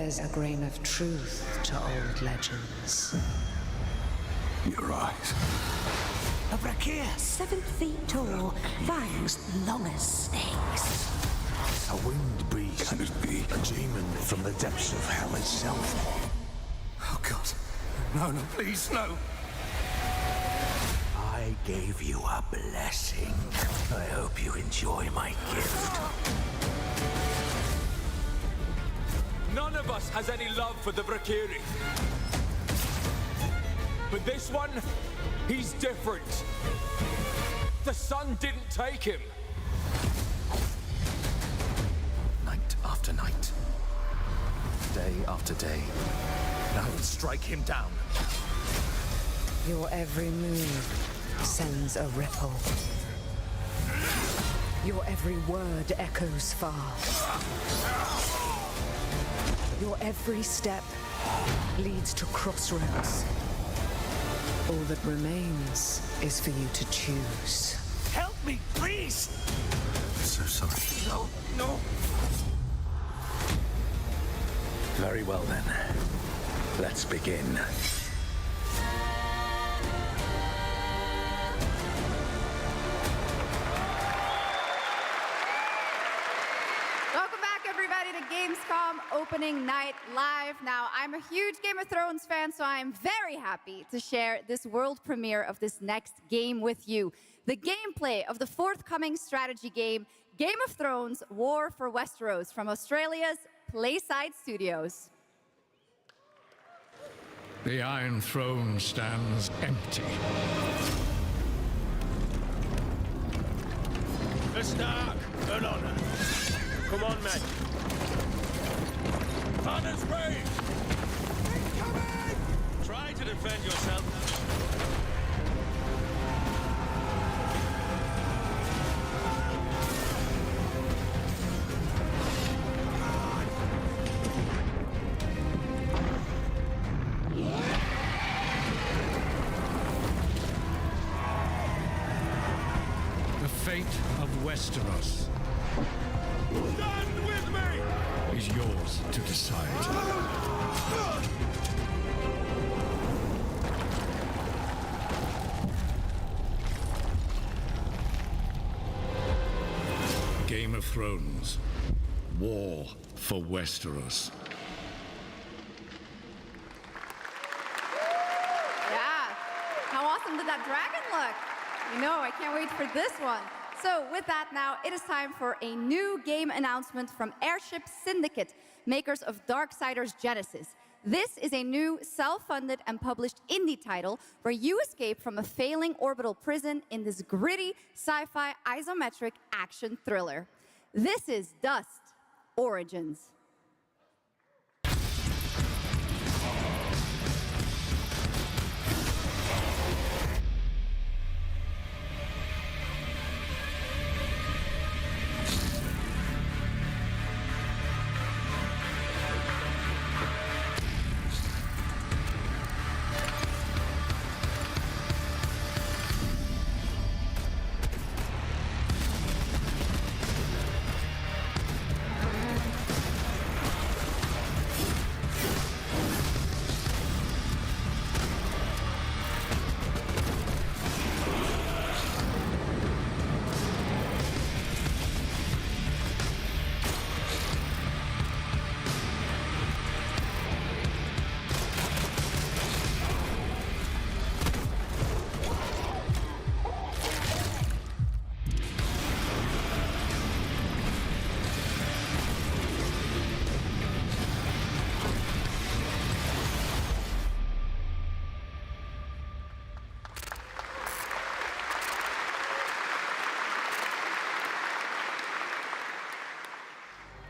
S10: There's a grain of truth to old legends.
S3: Your eyes.
S10: A brachia, 7 feet tall, fangs long as snakes.
S23: A winged beast.
S3: Can it be?
S23: A demon from the depths of hell itself.
S3: Oh, God. No, please, no.
S23: I gave you a blessing. I hope you enjoy my gift.
S6: None of us has any love for the Valkyrie. But this one, he's different. The sun didn't take him.
S23: Night after night. Day after day. I will strike him down.
S10: Your every move sends a ripple. Your every word echoes far. Your every step leads to crossroads. All that remains is for you to choose.
S23: Help me, please! I'm so sorry. No. Very well, then. Let's begin.
S12: Welcome back, everybody, to Gamescom opening night live. Now, I'm a huge Game of Thrones fan, so I am very happy to share this world premiere of this next game with you. The gameplay of the forthcoming strategy game, Game of Thrones: War for Westeros, from Australia's Playside Studios.
S2: The Iron Throne stands empty.
S7: The Stark, an honor. Come on, men. Honors brave! Incoming! Try to defend yourself.
S2: The fate of Westeros
S7: Stand with me!
S2: is yours to decide. Game of Thrones: War for Westeros.
S12: Yeah, how awesome did that dragon look? You know, I can't wait for this one. So with that now, it is time for a new game announcement from Airship Syndicate, makers of Darksiders Genesis. This is a new self-funded and published indie title where you escape from a failing orbital prison in this gritty sci-fi isometric action thriller. This is Dust Origins.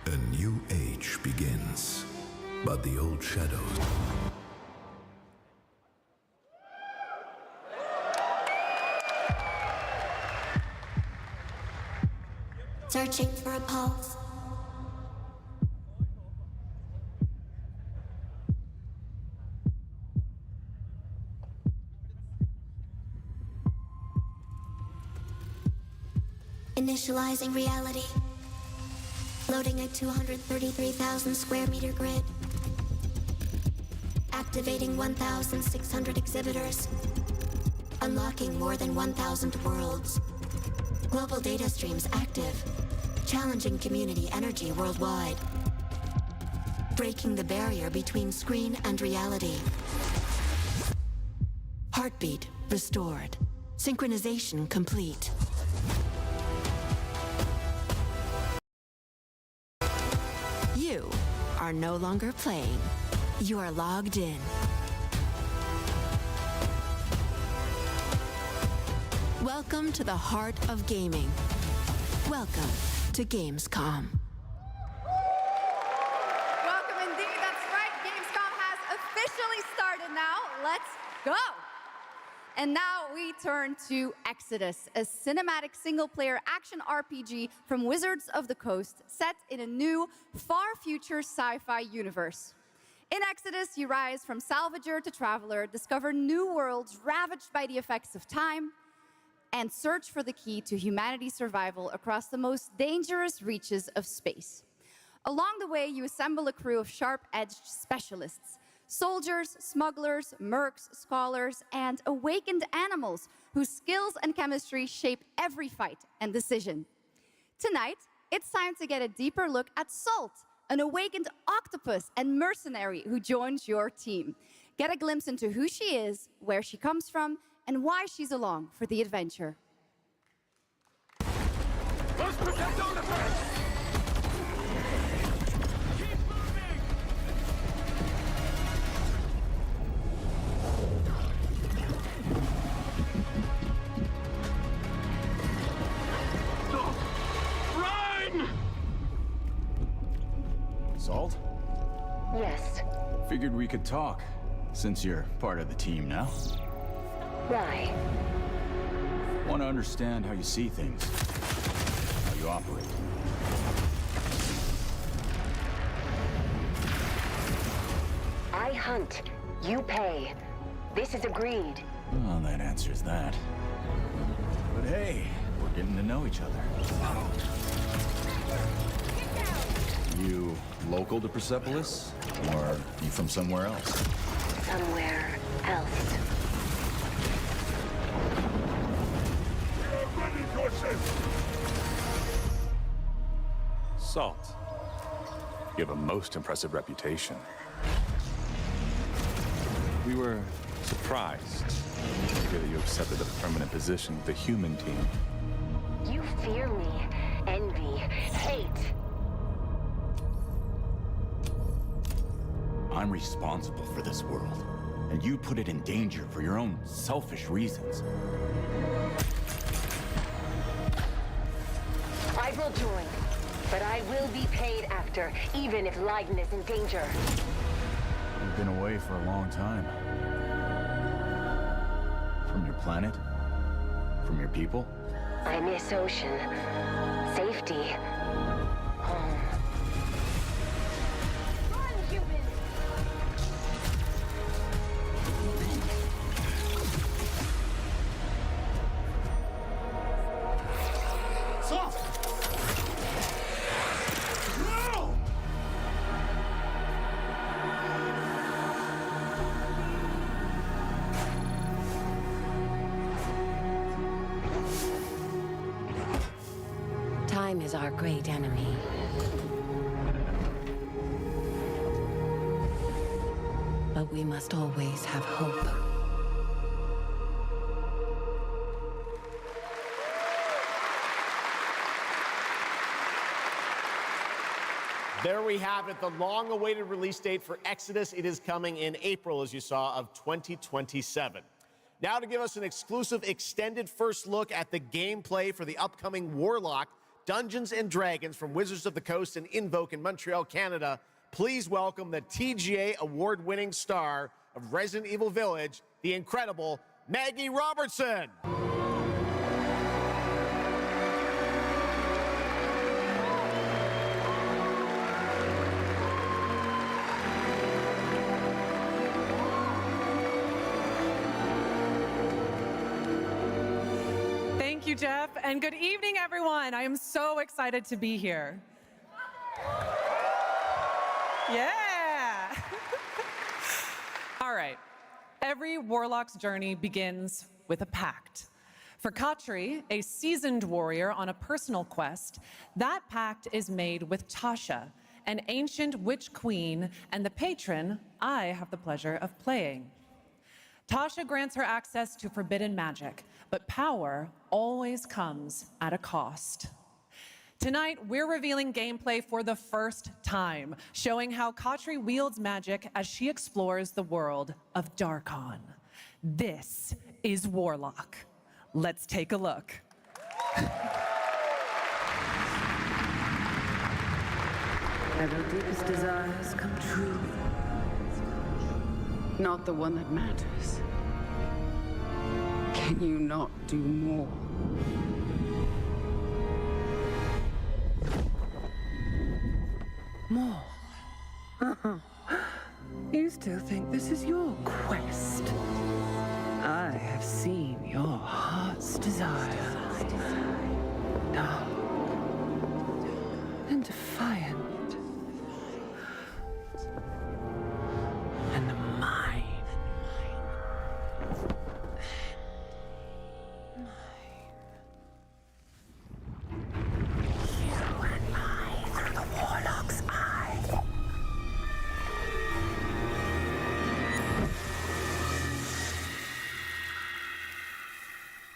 S13: A new age begins, but the old shadows.
S22: Searching for a pulse. Initializing reality. Loading a 233,000 square meter grid. Activating 1,600 exhibitors. Unlocking more than 1,000 worlds. Global data streams active. Challenging community energy worldwide. Breaking the barrier between screen and reality. Heartbeat restored. Synchronization complete. You are no longer playing. You are logged in. Welcome to the heart of gaming. Welcome to Gamescom.
S12: Welcome indeed, that's right. Gamescom has officially started now. Let's go. And now we turn to Exodus, a cinematic single-player action RPG from Wizards of the Coast, set in a new, far-future sci-fi universe. In Exodus, you rise from salvager to traveler, discover new worlds ravaged by the effects of time, and search for the key to humanity's survival across the most dangerous reaches of space. Along the way, you assemble a crew of sharp-edged specialists, soldiers, smugglers, mercs, scholars, and awakened animals whose skills and chemistry shape every fight and decision. Tonight, it's time to get a deeper look at Salt, an awakened octopus and mercenary who joins your team. Get a glimpse into who she is, where she comes from, and why she's along for the adventure.
S6: Let's protect our defense!
S19: Salt?
S22: Yes.
S19: Figured we could talk, since you're part of the team now.
S22: Why?
S19: Want to understand how you see things, how you operate.
S22: I hunt. You pay. This is agreed.
S19: Well, that answers that. But hey, we're getting to know each other. You local to Persepolis? Or you from somewhere else?
S22: Somewhere else.
S20: Salt. You have a most impressive reputation. We were surprised to hear that you accepted a permanent position with the human team.
S22: You fear me, envy, hate.
S19: I'm responsible for this world, and you put it in danger for your own selfish reasons.
S22: I will join, but I will be paid after, even if Leiden is in danger.
S19: You've been away for a long time. From your planet? From your people?
S22: I miss ocean, safety, home. Run, human!
S1: Salt! No!
S22: Time is our great enemy. But we must always have hope.
S8: There we have it, the long-awaited release date for Exodus. It is coming in April, as you saw, of 2027. Now to give us an exclusive extended first look at the gameplay for the upcoming Warlock Dungeons & Dragons from Wizards of the Coast and Invoke in Montreal, Canada, please welcome the TGA award-winning star of Resident Evil Village, the incredible Maggie Robertson.
S21: Thank you, Geoff, and good evening, everyone. I am so excited to be here. Yeah. All All right. Every warlock's journey begins with a pact. For Katri, a seasoned warrior on a personal quest, that pact is made with Tasha, an ancient witch queen and the patron I have the pleasure of playing. Tasha grants her access to forbidden magic, but power always comes at a cost. Tonight, we're revealing gameplay for the first time, showing how Katri wields magic as she explores the world of Darkon. This is Warlock. Let's take a look.
S4: Have your deepest desires come true? Not the one that matters. Can you not do more? More? You still think this is your quest? I have seen your heart's desire. Dark and defiant. And mine. You and I through the Warlock's eye.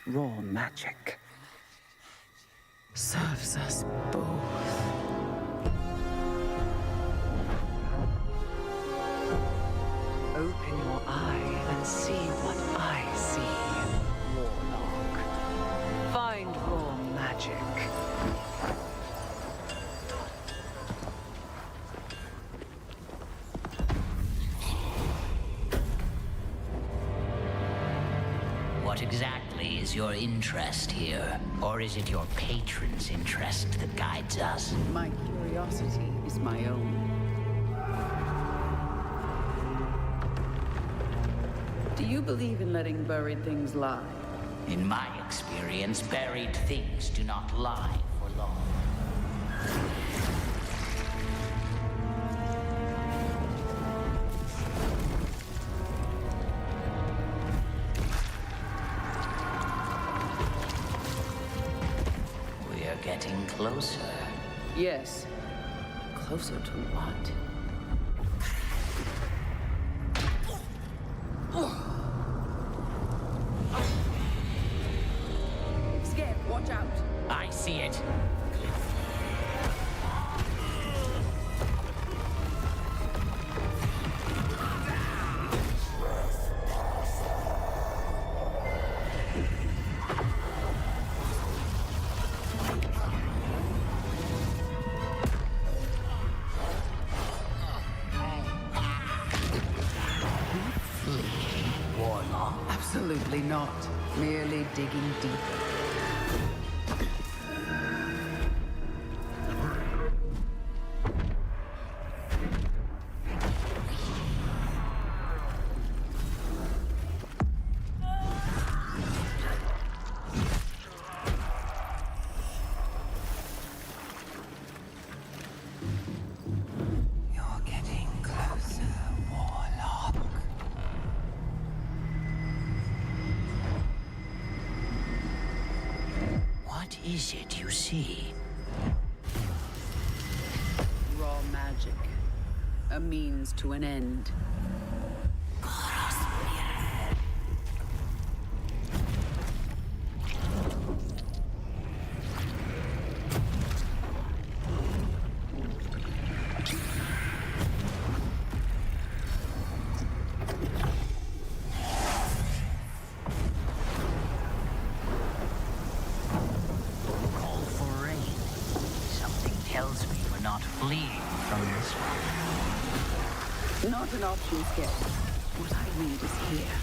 S4: Raw magic serves us both. Open your eye and see what I see, Warlock. Find raw magic.
S17: What exactly is your interest here? Or is it your patron's interest that guides us?
S4: My curiosity is my own. Do you believe in letting buried things lie?
S17: In my experience, buried things do not lie for long. Getting closer.
S4: Yes. Closer to what? Scared, watch out.
S17: I see it.
S4: Absolutely not. Merely digging deeper.
S10: You're getting closer, Warlock.
S17: What is it you see?
S4: Raw magic. A means to an end. Not an option, Skip. What I need is here.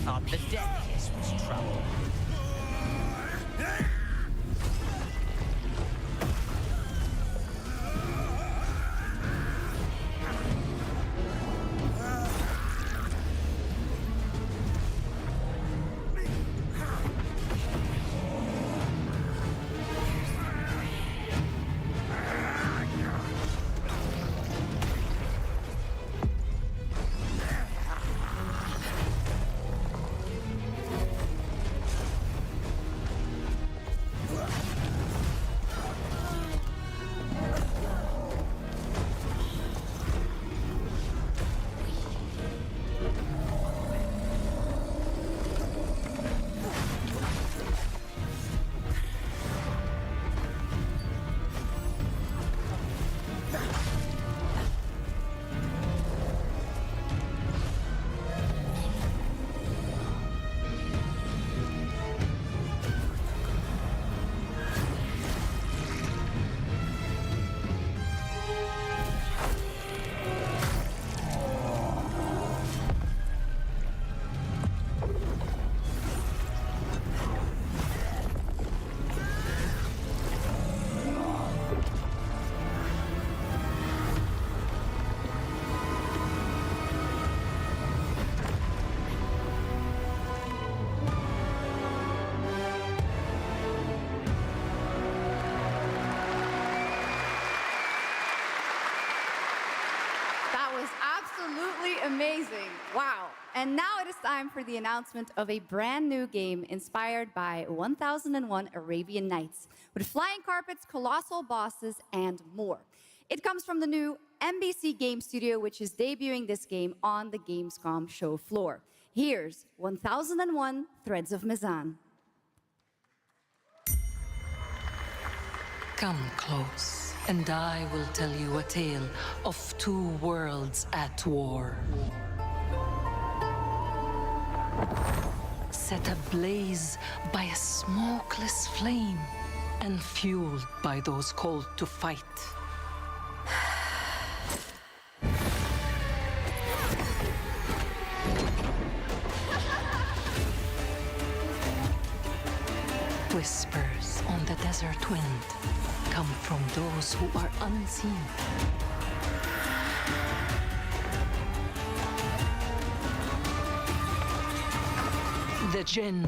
S17: thought the Death Kiss was trouble.
S12: Absolutely amazing. Wow. And now it is time for the announcement of a brand new game inspired by 1001 Arabian Nights, with flying carpets, colossal bosses, and more. It comes from the new NBC Game Studio, which is debuting this game on the Gamescom show floor. Here's 1001 Threads of Mizan.
S9: Come close, and I will tell you a tale of two worlds at war. Set ablaze by a smokeless flame, and fueled by those called to fight. Whispers on the desert wind come from those who are unseen. The Jinn.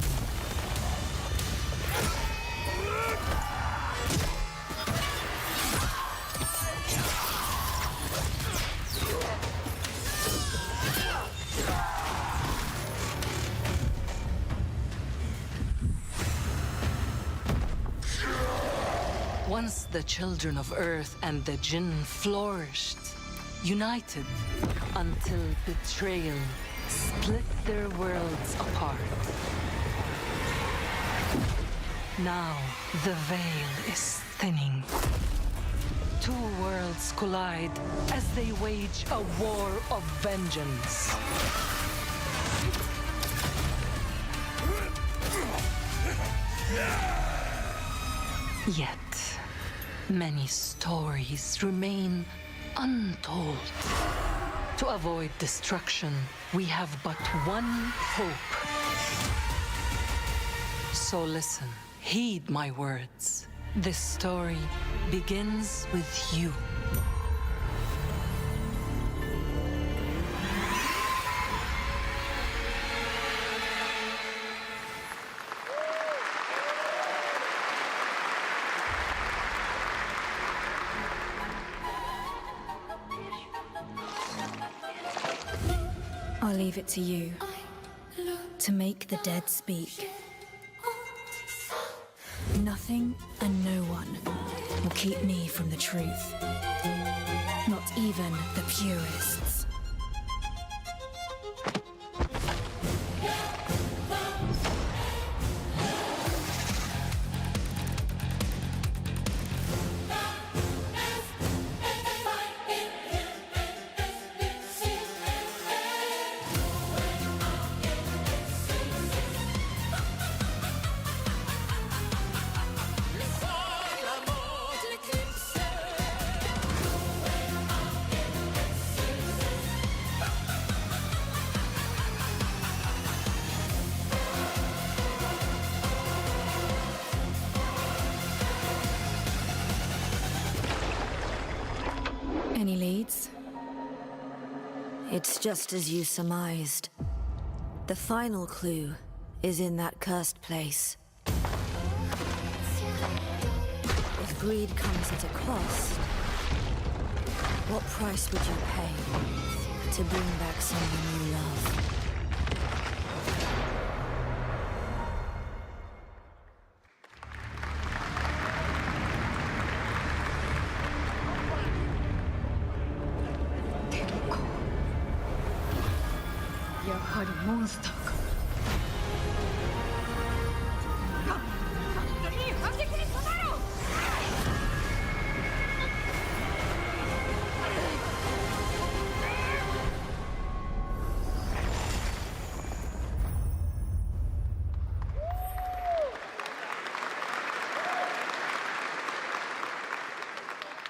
S9: Once the children of Earth and the Jinn flourished, united until betrayal split their worlds apart. Now the veil is thinning. Two worlds collide as they wage a war of vengeance. Yet, many stories remain untold. To avoid destruction, we have but one hope. So listen, heed my words. This story begins with you.
S14: I'll leave it to you to make the dead speak. Nothing and no one will keep me from the truth. Not even the purists. Any leads? It's just as you surmised. The final clue is in that cursed place. If greed comes at a cost, what price would you pay to bring back someone you love?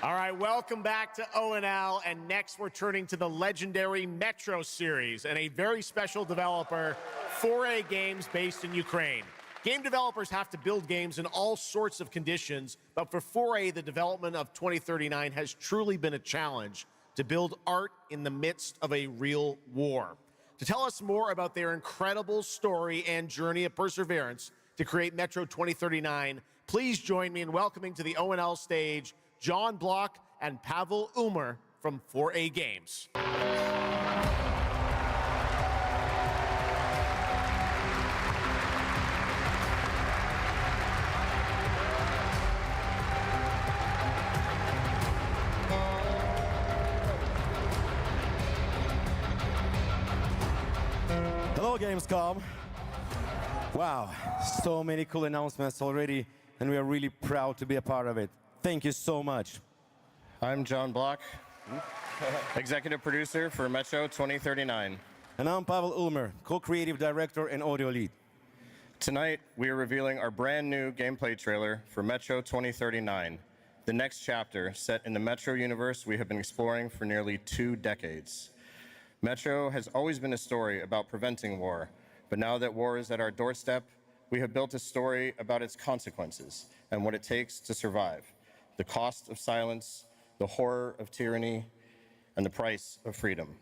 S8: All right, welcome back to ONL, and next we're turning to the legendary Metro series and a very special developer, 4A Games, based in Ukraine. Game developers have to build games in all sorts of conditions, but for 4A, the development of 2039 has truly been a challenge to build art in the midst of a real war. To tell us more about their incredible story and journey of perseverance to create Metro 2039, please join me in welcoming to the ONL stage John Block and Pavel Umer from 4A Games.
S11: Hello, Gamescom. Wow, so many cool announcements already, and we are really proud to be a part of it. Thank you so much.
S15: I'm John Block, executive producer for Metro 2039.
S11: And I'm Pavel Ulmer, co-creative director and audio lead.
S15: Tonight, we are revealing our brand new gameplay trailer for Metro 2039, the next chapter set in the Metro universe we have been exploring for nearly 2 decades. Metro has always been a story about preventing war, but now that war is at our doorstep, we have built a story about its consequences and what it takes to survive. The cost of silence, the horror of tyranny, and the price of freedom.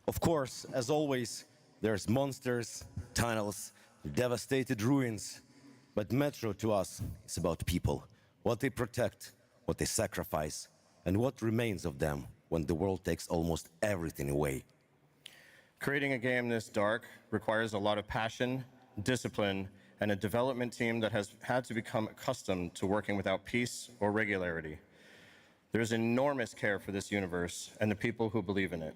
S11: Of course, as always, there's monsters, tunnels, devastated ruins. But Metro to us is about people, what they protect, what they sacrifice, and what remains of them when the world takes almost everything away.
S15: Creating a game this dark requires a lot of passion, discipline, and a development team that has had to become accustomed to working without peace or regularity. There's enormous care for this universe and the people who believe in it.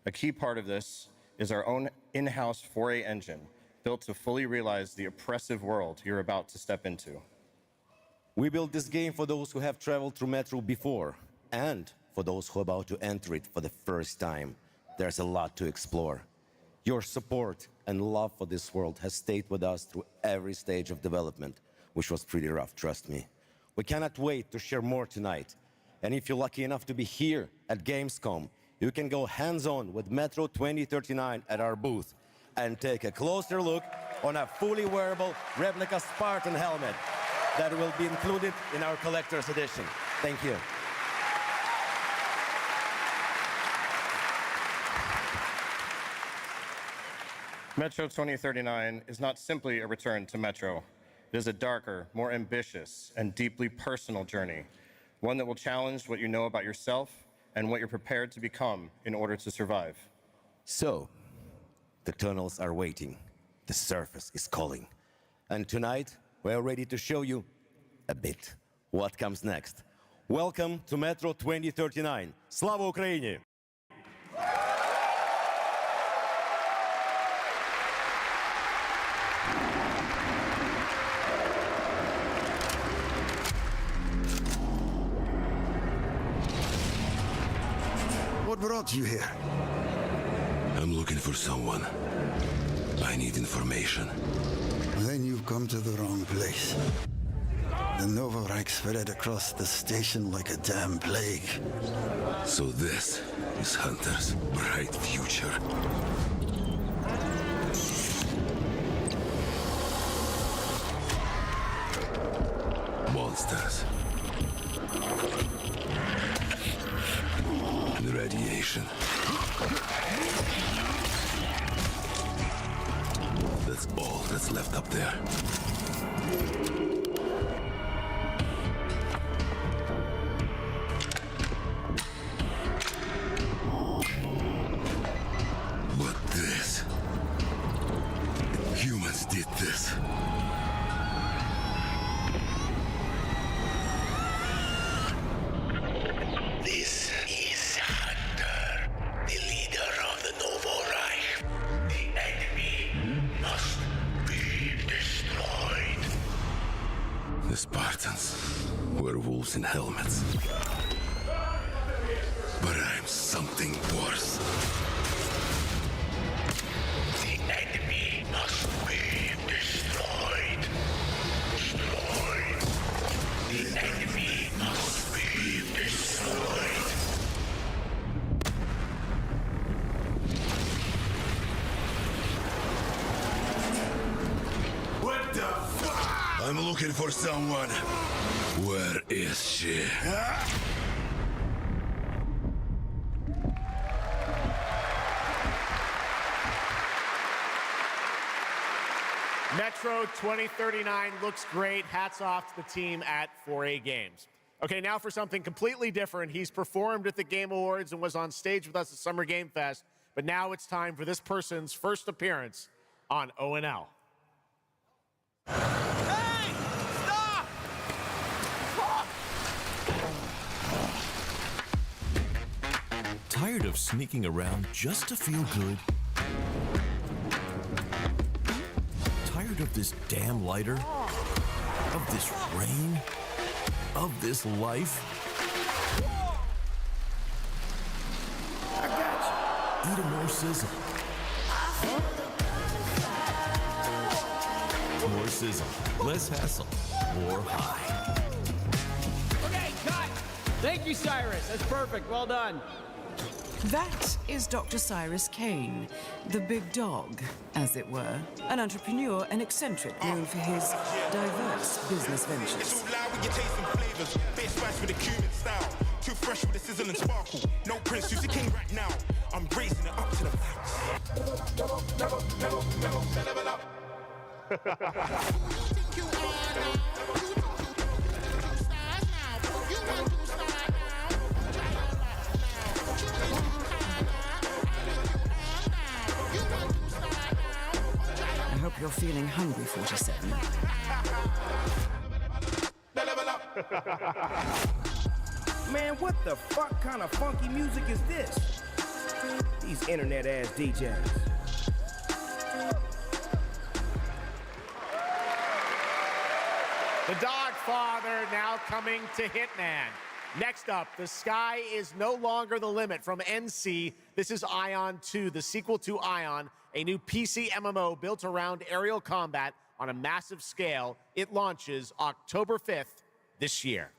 S15: A key part of this is our own in-house 4A engine, built to fully realize the oppressive world you're about to step into.
S11: We built this game for those who have traveled through Metro before, and for those who are about to enter it for the first time. There's a lot to explore. Your support and love for this world has stayed with us through every stage of development, which was pretty rough, trust me. We cannot wait to share more tonight. And if you're lucky enough to be here at Gamescom, you can go hands-on with Metro 2039 at our booth and take a closer look on a fully wearable replica Spartan helmet that will be included in our collector's edition. Thank you.
S15: Metro 2039 is not simply a return to Metro. It is a darker, more ambitious, and deeply personal journey, one that will challenge what you know about yourself and what you're prepared to become in order to survive.
S11: So, the tunnels are waiting, the surface is calling, and tonight we're ready to show you a bit what comes next. Welcome to Metro 2039. Slava Ukraini!
S16: What brought you here? I'm looking for someone. I need information.
S24: Then you've come to the wrong place. The Nova Reich spread across the station like a damn plague.
S16: So this is Hunter's bright future. Monsters. The Spartans were wolves in helmets. But I'm something worse. The enemy must be destroyed. Destroyed. The enemy must be destroyed. What the fuck? I'm looking for someone. Where is she?
S8: Metro 2039 looks great. Hats off to the team at 4A Games. Okay, now for something completely different. He's performed at the Game Awards and was on stage with us at Summer Game Fest, but now it's time for this person's first appearance on ONL.
S1: Hey! Stop!
S3: Tired of sneaking around just to feel good? Tired of this damn lighter? Of this rain? Of this life?
S1: I got you.
S3: Eat a more sizzle. More sizzle, less hassle, more high.
S5: Okay, cut! Thank you, Cyrus. That's perfect. Well done.
S18: That is Dr. Cyrus Kane, the big dog, as it were. An entrepreneur and eccentric known for his diverse business ventures.
S23: It's all loud with your taste and flavors. Base rice with a Cuban style. Too fresh with the sizzle and sparkle. No Prince, who's the king right now. I'm raising it up to the max. Level up.
S18: I hope you're feeling hungry, 47.
S5: Man, what the fuck kind of funky music is this? These internet-ass DJs.
S8: The Dog Father now coming to Hitman. Next up, The Sky is No Longer the Limit from NC. This is Ion 2, the sequel to Ion, a new PC MMO built around aerial combat on a massive scale. It launches October 5th this year.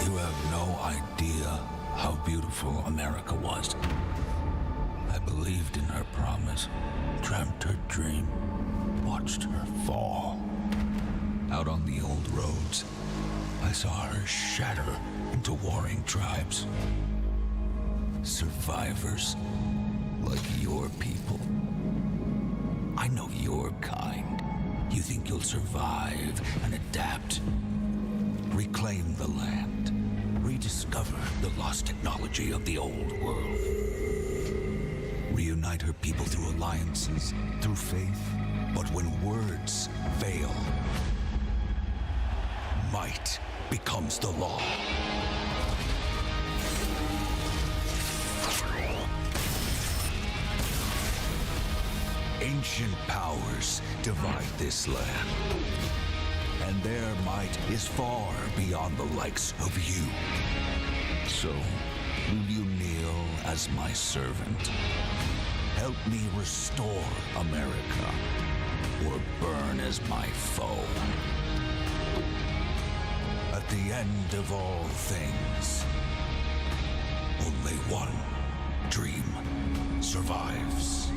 S16: You have no idea how beautiful America was. I believed in her promise, dreamt her dream, watched her fall. Out on the old roads, I saw her shatter into warring tribes. Survivors like your people. I know your kind. You think you'll survive and adapt. Reclaim the land. Rediscover the lost technology of the old world. reunite her people through alliances, through faith. But when words fail, might becomes the law. Ancient powers divide this land, and their might is far beyond the likes of you. So, will you kneel as my servant? Help me restore America, or burn as my foe? At the end of all things, only one dream survives.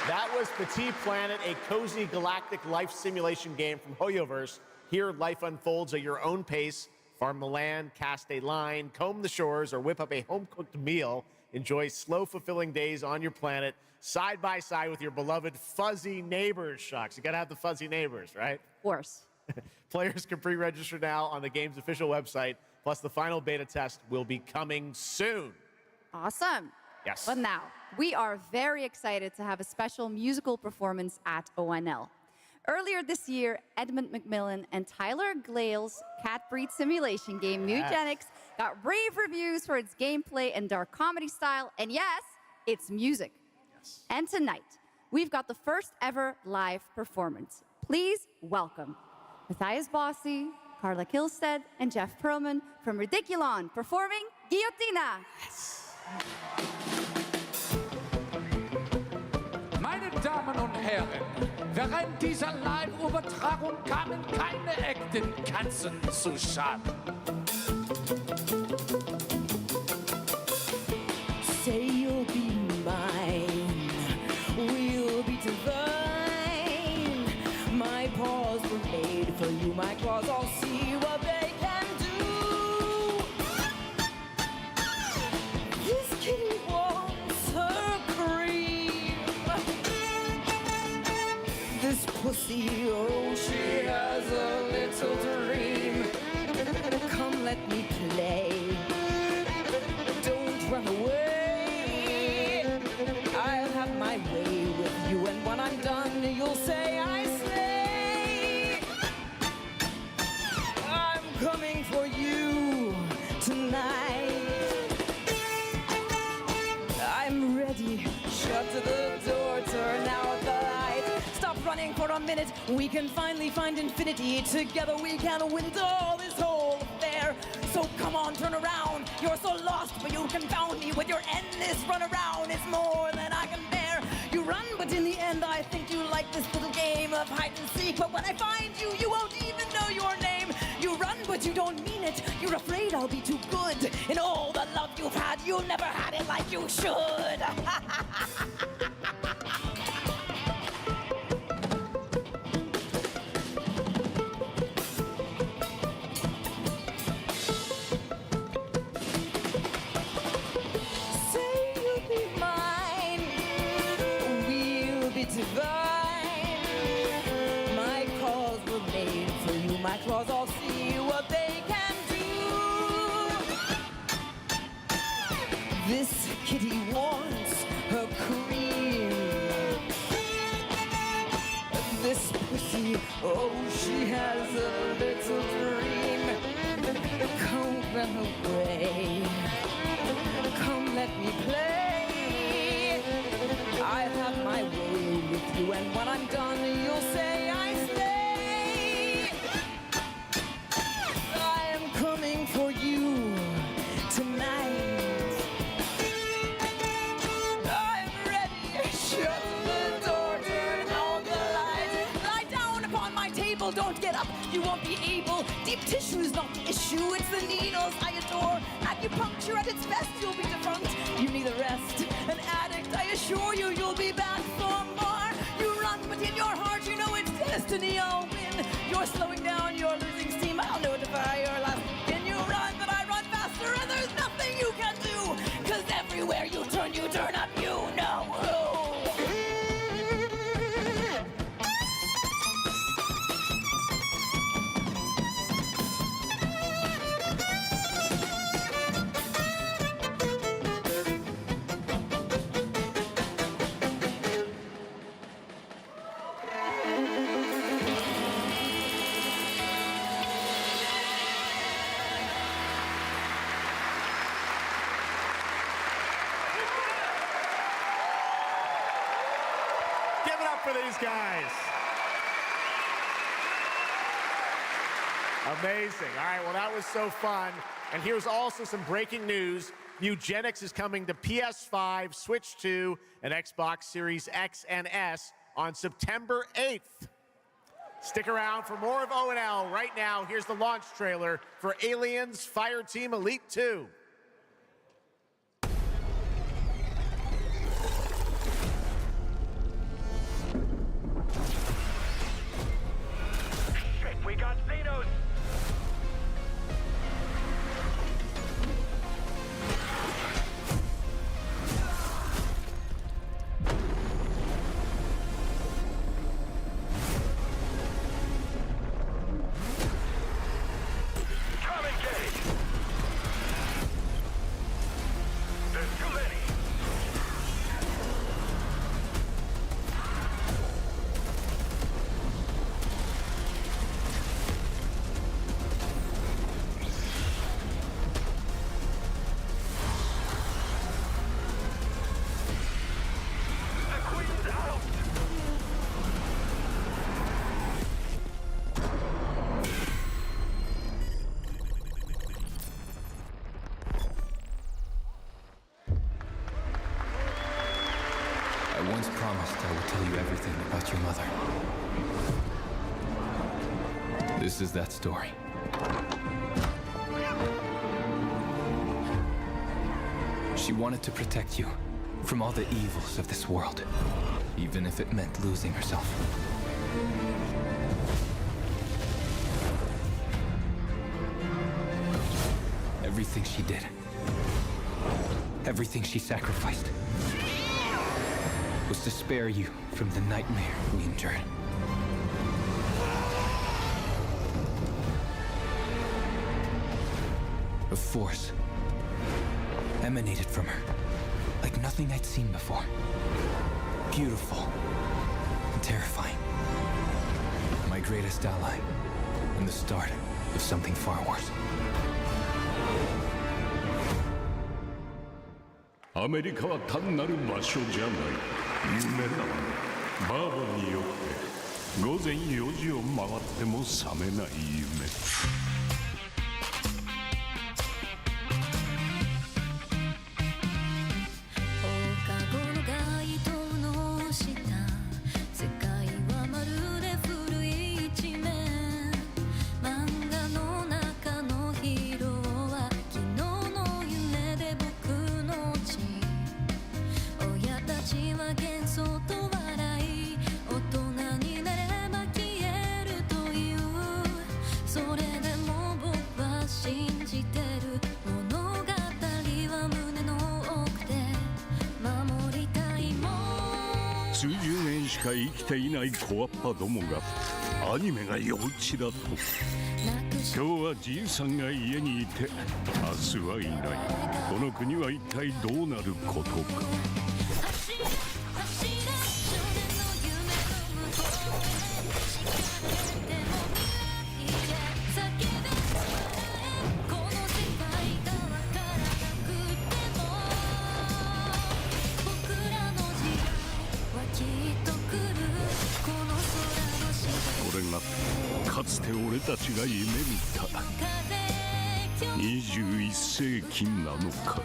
S8: That was Petit Planet, a cozy galactic life simulation game from Hoyoverse. Here, life unfolds at your own pace. Farm the land, cast a line, comb the shores, or whip up a home-cooked meal. Enjoy slow, fulfilling days on your planet, side by side with your beloved fuzzy neighbors, Sjokz. You gotta have the fuzzy neighbors, right?
S12: Of course.
S8: Players can pre-register now on the game's official website, plus the final beta test will be coming soon.
S12: Awesome.
S8: Yes.
S12: But now, we are very excited to have a special musical performance at ONL. Earlier this year, Edmund McMillan and Tyler Glale's cat breed simulation game, Mutagenics, got rave reviews for its gameplay and dark comedy style, and yes, its music.
S8: Yes.
S12: And tonight, we've got the first ever live performance. Please welcome Matthias Bossi, Carla Kilstead, and Jeff Perlman from Ridiculon performing Guillotina.
S8: Yes.
S2: Meine Damen und Herren, während dieser Live-Übertragung kamen keine echten Katzen zu Schaden.
S6: Say you'll be mine, we'll be divine. My paws were made for you, my claws all see what they can do. This kitty wants her cream. This pussy, oh, she has a little dream. Come, let me play. Don't run away. I'll have my way with you, and when I'm done, you'll say I slay. I'm coming for you tonight. I'm ready. Shut the door, turn out the light. Stop running for a minute. We can finally find infinity. Together we can win all this whole affair. So come on, turn around. You're so lost, but you confound me with your endless run around. It's more than I can bear. You run, but in the end, I think you like this little game of hide and seek. But when I find you, you won't even know your name. You run, but you don't mean it. You're afraid I'll be too good. In all the love you've had, you never had it like you should. This kitty wants her cream. This pussy, oh, she has a little dream. Come run away. Come let me play. I have my way with you, and when I'm done, you'll say I stay. I am coming for you tonight. I'm ready. Shut the door, turn out the lights. Lie down upon my table, don't get up. You won't be able. Deep tissue is not the issue, it's the needles I adore. Acupuncture at its best, you'll be defunct. You need a rest. An addict, I assure you, you'll be back for more. You run, but in your heart, you know it's destiny. I'll win. You're slowing down, you're losing steam. I'll notify your last. Can you run, but I run faster, and there's nothing you can do. 'Cause everywhere you turn up, you know who.
S8: For these guys. Amazing. All right, well, that was so fun. And here's also some breaking news. Eugenics is coming to PS5, Switch 2, and Xbox Series X and S on September 8th. Stick around for more of ONL. Right now, here's the launch trailer for Aliens Fireteam Elite 2.
S7: We got Xenos! Come engage! There's too many!
S13: I once promised I would tell you everything about your mother. This is that story. She wanted to protect you from all the evils of this world, even if it meant losing herself. Everything she did, everything she sacrificed, was to spare you from the nightmare we endured. A force emanated from her, like nothing I'd seen before. Beautiful and terrifying. My greatest ally, and the start of something far worse.
S19: アメリカは単なる場所じゃない。夢だ。バーボンによって午前4時を回っても覚めない夢。数十年しか生きていない小アッパどもがアニメが幼稚だと。今日はじいさんが家にいて明日はいない。このの国は一体どうなることか。これがかつて俺たちが夢見た21世紀なのか。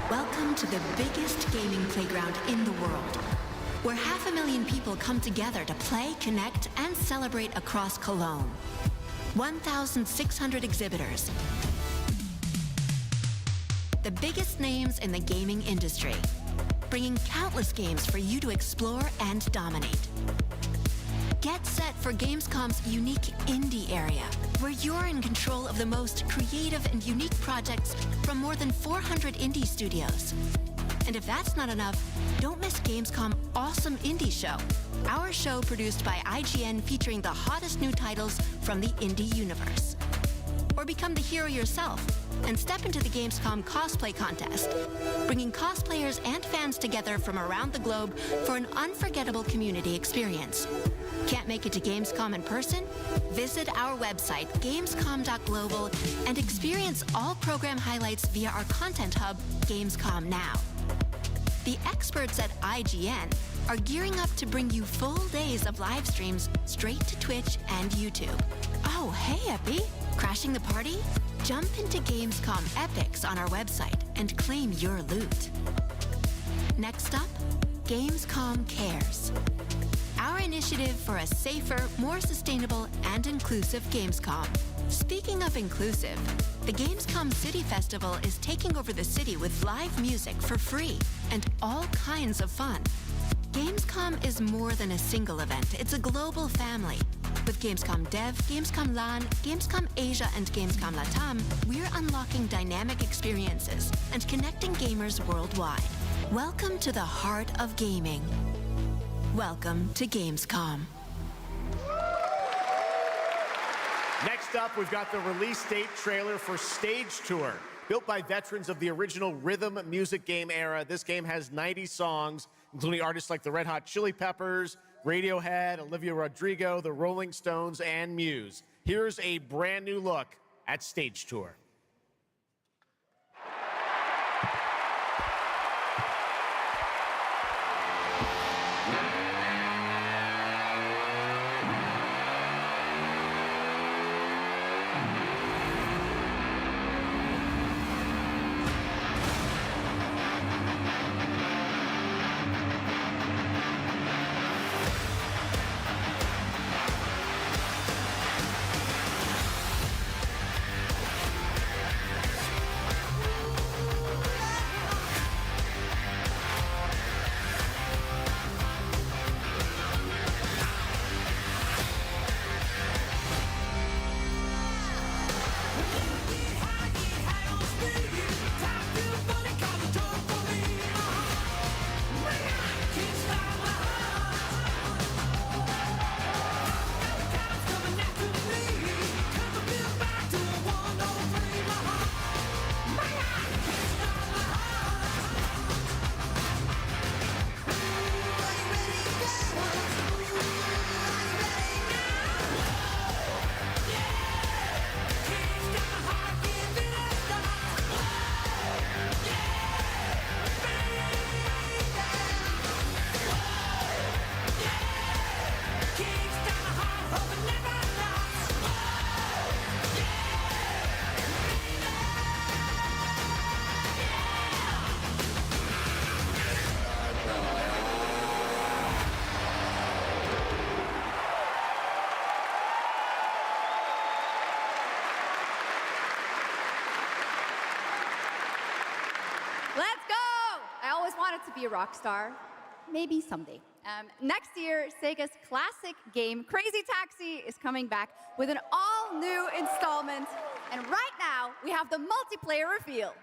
S10: Welcome to the biggest gaming playground in the world, where 500,000 people come together to play, connect, and celebrate across Cologne. 1,600 exhibitors. The biggest names in the gaming industry, bringing countless games for you to explore and dominate. Get set for Gamescom's unique indie area, where you're in control of the most creative and unique projects from more than 400 indie studios. And if that's not enough, don't miss Gamescom Awesome Indie Show, our show produced by IGN featuring the hottest new titles from the indie universe. Or become the hero yourself and step into the Gamescom cosplay contest, bringing cosplayers and fans together from around the globe for an unforgettable community experience. Can't make it to Gamescom in person? Visit our website, gamescom.global, and experience all program highlights via our content hub, Gamescom Now. The experts at IGN are gearing up to bring you full days of live streams straight to Twitch and YouTube. Oh, hey, Epi! Crashing the party? Jump into Gamescom Epics on our website and claim your loot. Next up, Gamescom Cares, our initiative for a safer, more sustainable, and inclusive Gamescom. Speaking of inclusive, the Gamescom City Festival is taking over the city with live music for free and all kinds of fun. Gamescom is more than a single event, it's a global family. With Gamescom Dev, Gamescom LAN, Gamescom Asia, and Gamescom Latam, we're unlocking dynamic experiences and connecting gamers worldwide. Welcome to the heart of gaming. Welcome to Gamescom.
S8: Next up, we've got the release date trailer for Stage Tour. Built by veterans of the original rhythm music game era, this game has 90 songs, including artists like the Red Hot Chili Peppers, Radiohead, Olivia Rodrigo, the Rolling Stones, and Muse. Here's a brand new look at Stage Tour.
S12: Let's go! I always wanted to be a rock star. Maybe someday. Next year, Sega's classic game, Crazy Taxi, is coming back with an all-new installment. And right now, we have the multiplayer reveal.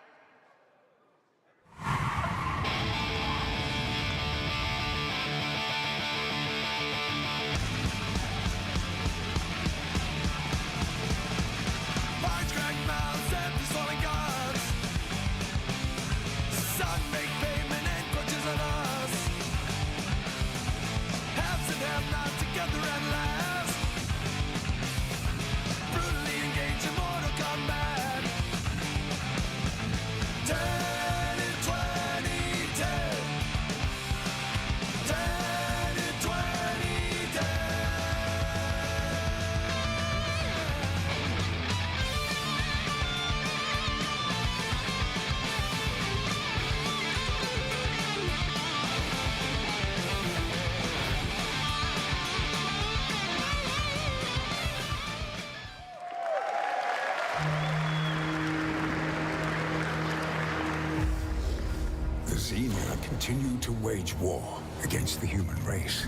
S4: The Xenia continue to wage war against the human race.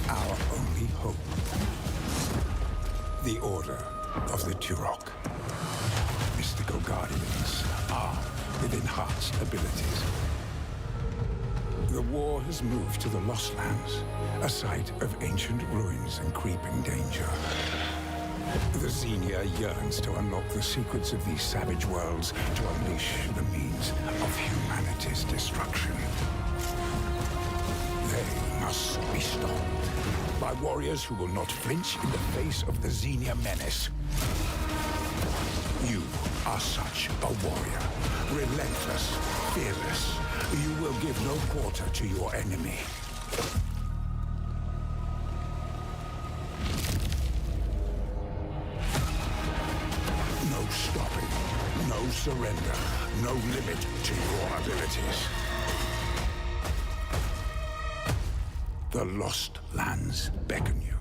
S4: Our only hope, the Order of the Turok. Mystical guardians armed with enhanced abilities. The war has moved to the Lost Lands, a site of ancient ruins and creeping danger. The Xenia yearns to unlock the secrets of these savage worlds to unleash the means of humanity's destruction. They must be stopped by warriors who will not flinch in the face of the Xenia menace. You are such a warrior, relentless, fearless. You will give no quarter to your enemy. No stopping, no surrender, no limit to your abilities. The Lost Lands beckon you.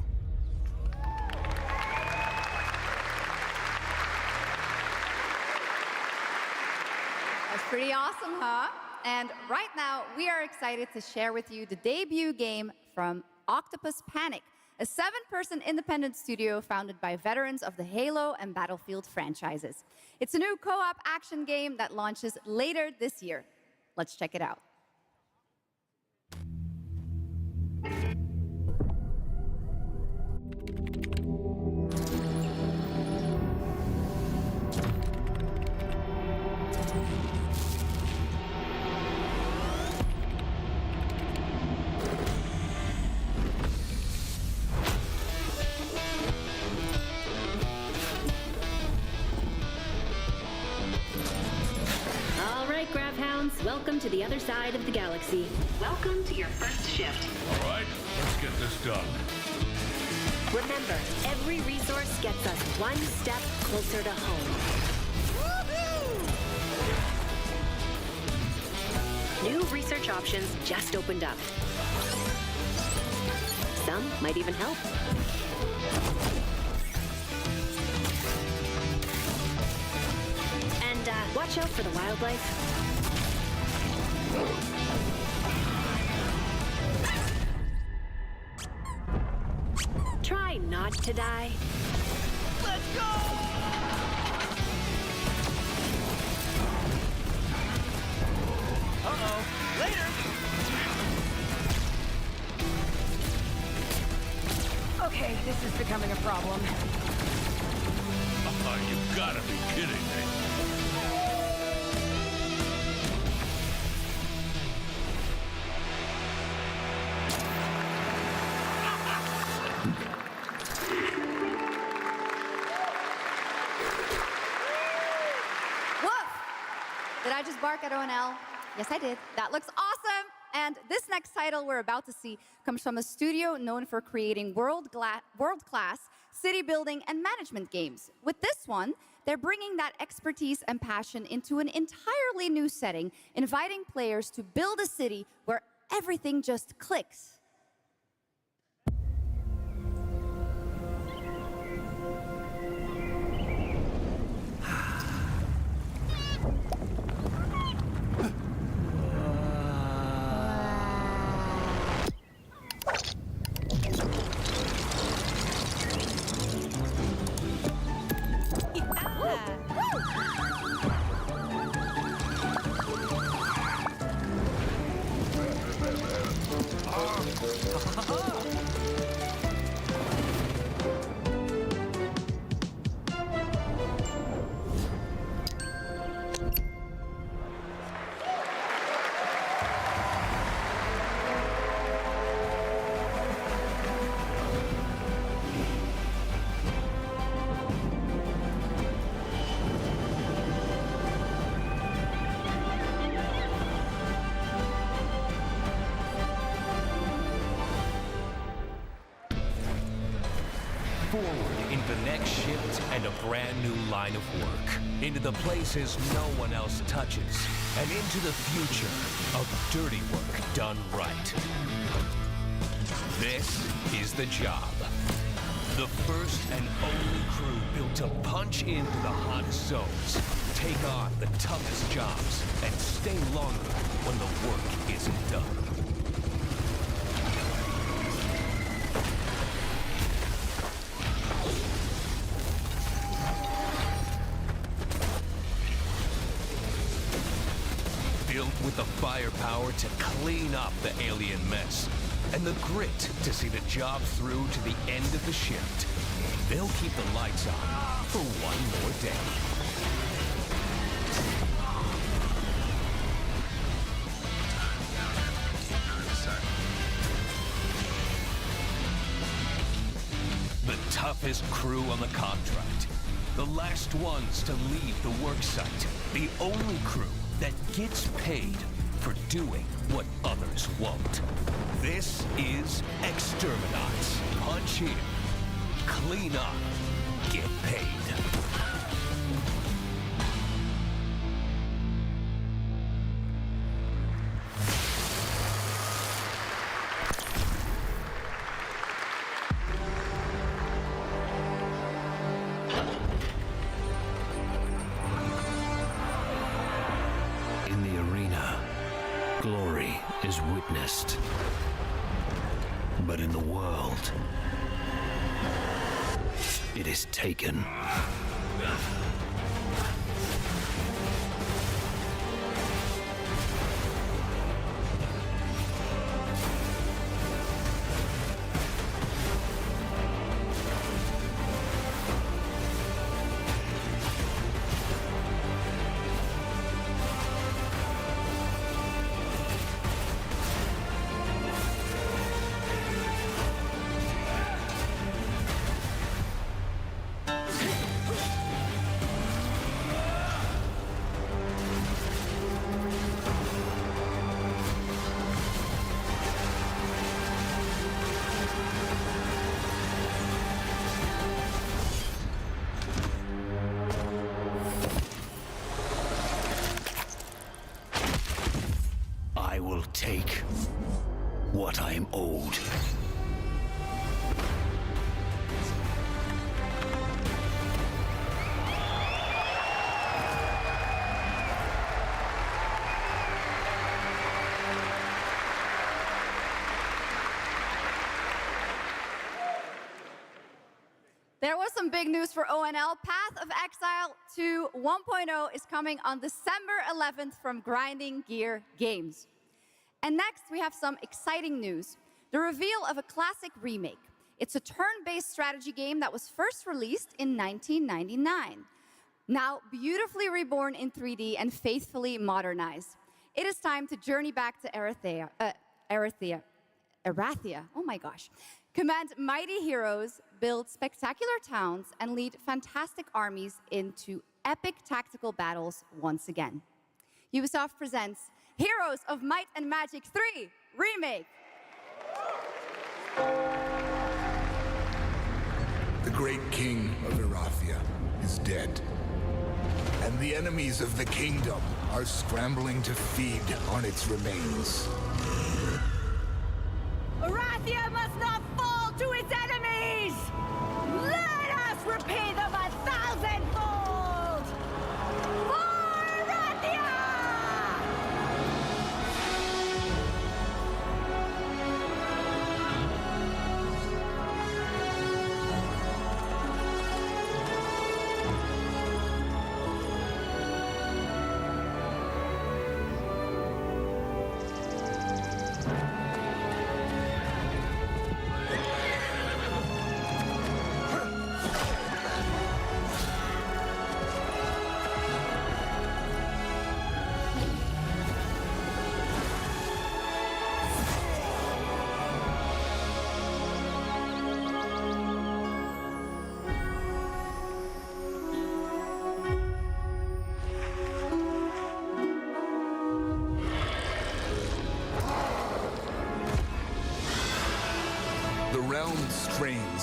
S12: That's pretty awesome, huh? And right now, we are excited to share with you the debut game from Octopus Panic, a 7-person independent studio founded by veterans of the Halo and Battlefield franchises. It's a new co-op action game that launches later this year. Let's check it out.
S20: Welcome to the other side of the galaxy. Welcome to your first shift.
S19: All right, let's get this done.
S20: Remember, every resource gets us one step closer to home. Woohoo! New research options just opened up. Some might even help. And watch out for the wildlife. Try not to die.
S1: Let's go! Uh-oh. Later!
S6: Okay, this is becoming a problem.
S19: You gotta be kidding me.
S12: Did I just bark at ONL? Yes, I did. That looks awesome. And this next title we're about to see comes from a studio known for creating world-class city building and management games. With this one, they're bringing that expertise and passion into an entirely new setting, inviting players to build a city where everything just clicks.
S9: forward into the next shift and a brand new line of work. Into the places no one else touches. And into the future of dirty work done right. This is the job. The first and only crew built to punch into the hottest zones, take on the toughest jobs, and stay longer when the work isn't done. Built with the firepower to clean up the alien mess, and the grit to see the job through to the end of the shift. They'll keep the lights on for one more day. The toughest crew on the contract. The last ones to leave the work site. The only crew that gets paid for doing what others won't. This is Exterminats. Punch in, clean up, get paid. In the arena, glory is witnessed. But in the world, it is taken. I will take what I am owed.
S12: There was some big news for ONL. Path of Exile 2 1.0 is coming on December 11th from Grinding Gear Games. And next, we have some exciting news. The reveal of a classic remake. It's a turn-based strategy game that was first released in 1999. Now beautifully reborn in 3D and faithfully modernized. It is time to journey back to Erathia. Oh my gosh. Command mighty heroes, build spectacular towns, and lead fantastic armies into epic tactical battles once again. Ubisoft presents Heroes of Might and Magic 3 Remake.
S17: The great king of Erathia is dead, and the enemies of the kingdom are scrambling to feed on its remains.
S6: Erathia must not fall to its enemies! Let us repay them 1,000-fold! For Erathia!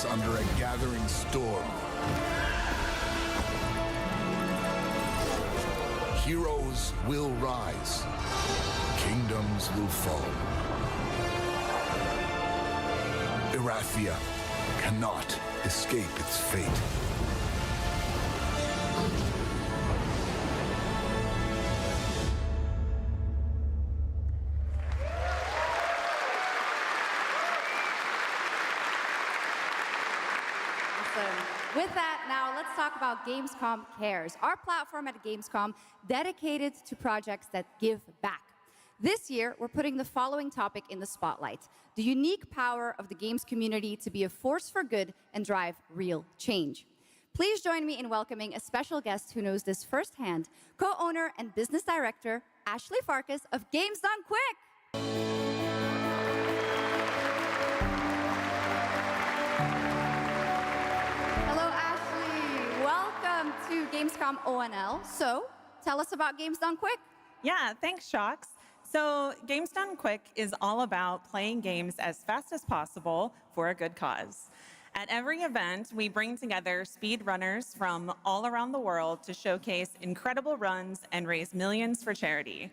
S17: lands under a gathering storm. Heroes will rise. Kingdoms will fall. Erathia cannot escape its fate.
S12: With that, now let's talk about Gamescom Cares, our platform at Gamescom dedicated to projects that give back. This year, we're putting the following topic in the spotlight: the unique power of the games community to be a force for good and drive real change. Please join me in welcoming a special guest who knows this firsthand, co-owner and business director, Ashley Farkas of Games Done Quick. Hello, Ashley. Welcome to Gamescom ONL. So, tell us about Games Done Quick.
S14: Yeah, thanks, Sjokz. So Games Done Quick is all about playing games as fast as possible for a good cause. At every event, we bring together speedrunners from all around the world to showcase incredible runs and raise millions for charity.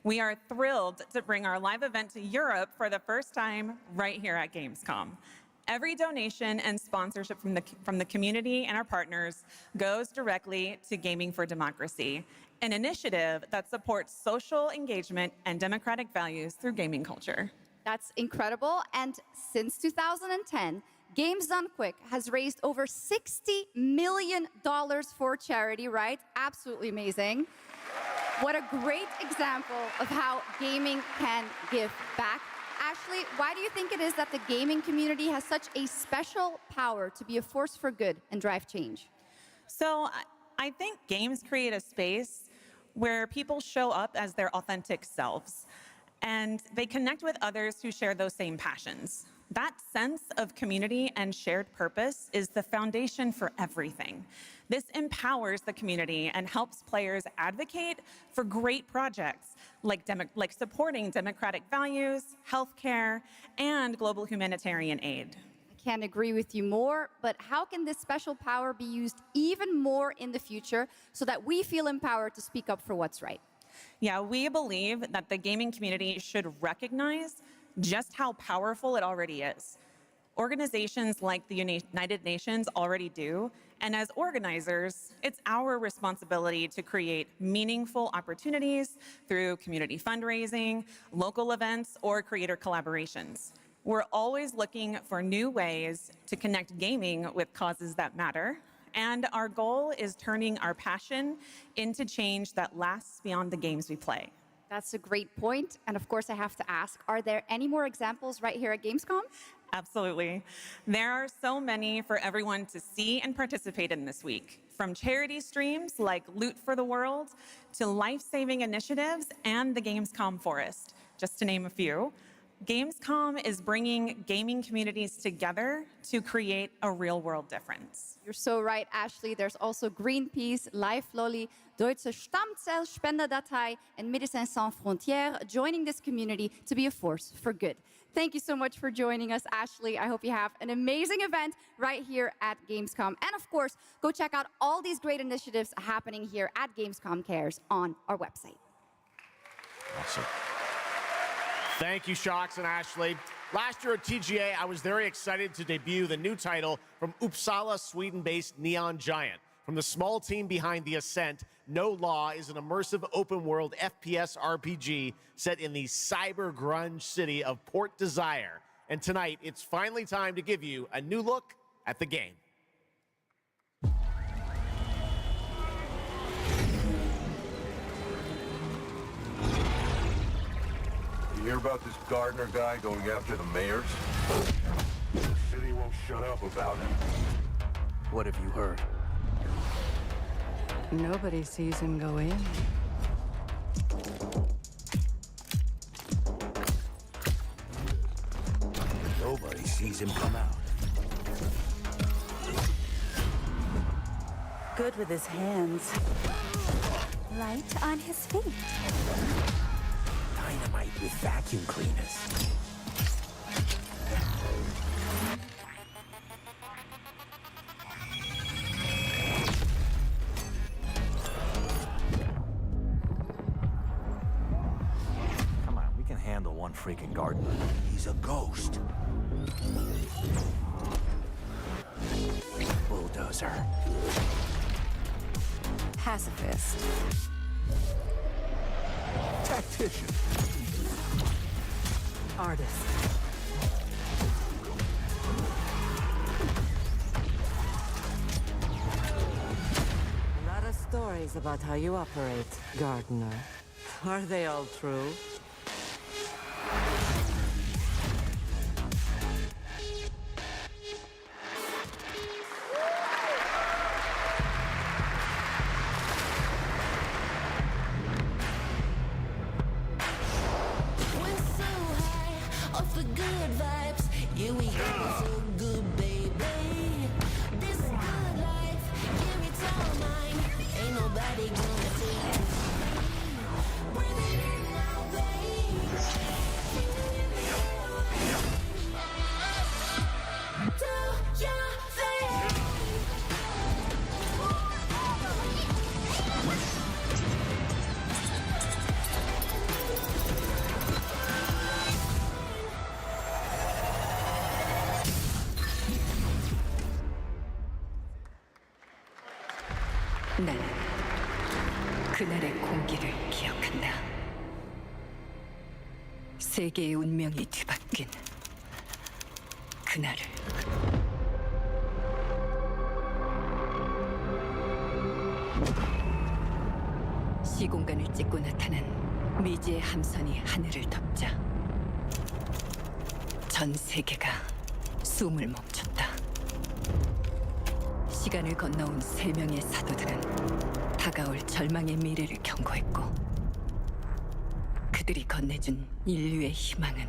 S14: We are thrilled to bring our live event to Europe for the first time right here at Gamescom. Every donation and sponsorship from the community and our partners goes directly to Gaming for Democracy, an initiative that supports social engagement and democratic values through gaming culture.
S12: That's incredible. And since 2010, Games Done Quick has raised over $60 million for charity, right? Absolutely amazing. What a great example of how gaming can give back. Ashley, why do you think it is that the gaming community has such a special power to be a force for good and drive change?
S14: So I think games create a space where people show up as their authentic selves, and they connect with others who share those same passions. That sense of community and shared purpose is the foundation for everything. This empowers the community and helps players advocate for great projects like supporting democratic values, healthcare, and global humanitarian aid.
S12: I can't agree with you more, but how can this special power be used even more in the future so that we feel empowered to speak up for what's right?
S14: Yeah, we believe that the gaming community should recognize just how powerful it already is. Organizations like the United Nations already do, and as organizers, it's our responsibility to create meaningful opportunities through community fundraising, local events, or creator collaborations. We're always looking for new ways to connect gaming with causes that matter, and our goal is turning our passion into change that lasts beyond the games we play.
S12: That's a great point. And of course, I have to ask, are there any more examples right here at Gamescom?
S14: Absolutely. There are so many for everyone to see and participate in this week, from charity streams like Loot for the World to life-saving initiatives and the Gamescom Forest, just to name a few. Gamescom is bringing gaming communities together to create a real-world difference.
S12: You're so right, Ashley. There's also Greenpeace, Life Lolly, Deutsche Stammzellspenderdatei, and Médecins Sans Frontières joining this community to be a force for good. Thank you so much for joining us, Ashley. I hope you have an amazing event right here at Gamescom. And of course, go check out all these great initiatives happening here at Gamescom Cares on our website.
S8: Awesome. Thank you, Sjokz and Ashley. Last year at TGA, I was very excited to debut the new title from Uppsala, Sweden-based Neon Giant. From the small team behind The Ascent, No Law is an immersive open-world FPS RPG set in the cyber grunge city of Port Desire. And tonight, it's finally time to give you a new look at the game.
S15: You hear about this Gardner guy going after the mayors? The city won't shut up about him.
S13: What have you heard?
S18: Nobody sees him go in.
S13: Nobody sees him come out.
S21: Good with his hands.
S22: Light on his feet.
S13: Dynamite with vacuum cleaners.
S3: freaking gardener. He's a ghost. Bulldozer.
S22: Pacifist.
S3: Tactician.
S22: Artist.
S18: A lot of stories about how you operate, gardener. Are they all true?
S11: 나는 그날의 공기를 기억한다. 세계의 운명이 뒤바뀐 그날을. 시공간을 찍고 나타난 미지의 함선이 하늘을 덮자 전 세계가 숨을 멈췄다. 시간을 건너온 3명의 사도들은 다가올 절망의 미래를 경고했고, 그들이 건네준 인류의 희망은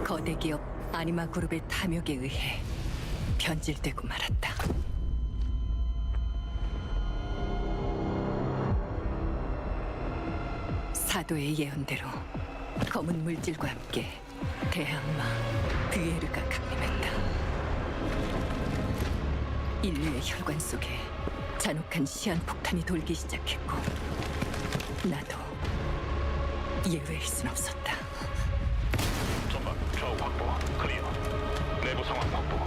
S11: 거대 기업 아니마 그룹의 탐욕에 의해 변질되고 말았다. 사도의 예언대로 검은 물질과 함께 대항마 귀에르가 강림했다. 인류의 혈관 속에 잔혹한 시한폭탄이 돌기 시작했고, 나도 예외일 순 없었다.
S7: 전방 좌우 확보 클리어. 내부 상황 확보.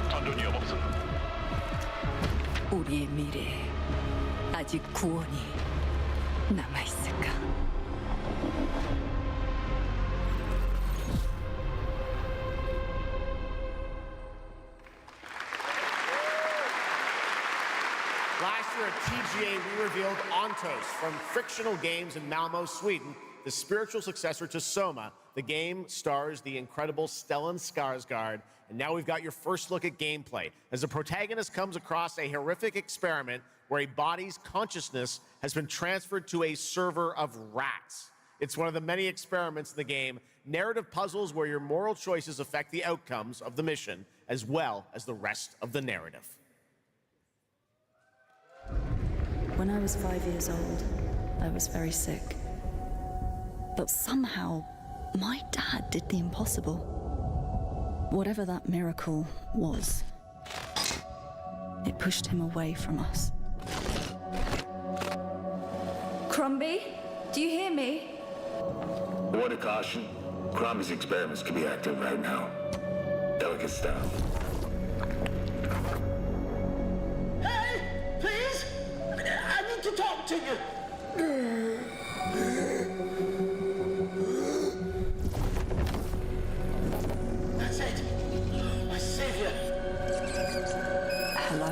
S7: 전전 위험 없음.
S11: 우리의 미래에 아직 구원이 남아있을까?
S8: Last year at TGA, we revealed Ontos from Frictional Games in Malmo, Sweden, the spiritual successor to Soma. The game stars the incredible Stellan Skarsgård, and now we've got your first look at gameplay as the protagonist comes across a horrific experiment where a body's consciousness has been transferred to a server of rats. It's one of the many experiments in the game, narrative puzzles where your moral choices affect the outcomes of the mission, as well as the rest of the narrative.
S21: When I was 5 years old, I was very sick. But somehow, my dad did the impossible. Whatever that miracle was, it pushed him away from us.
S22: Crumby, do you hear me?
S15: Word of caution. Crombie's experiments could be active right now. Delicate stuff.
S24: Hey! Please! I need to talk to you! That's it! My savior!
S21: Hello?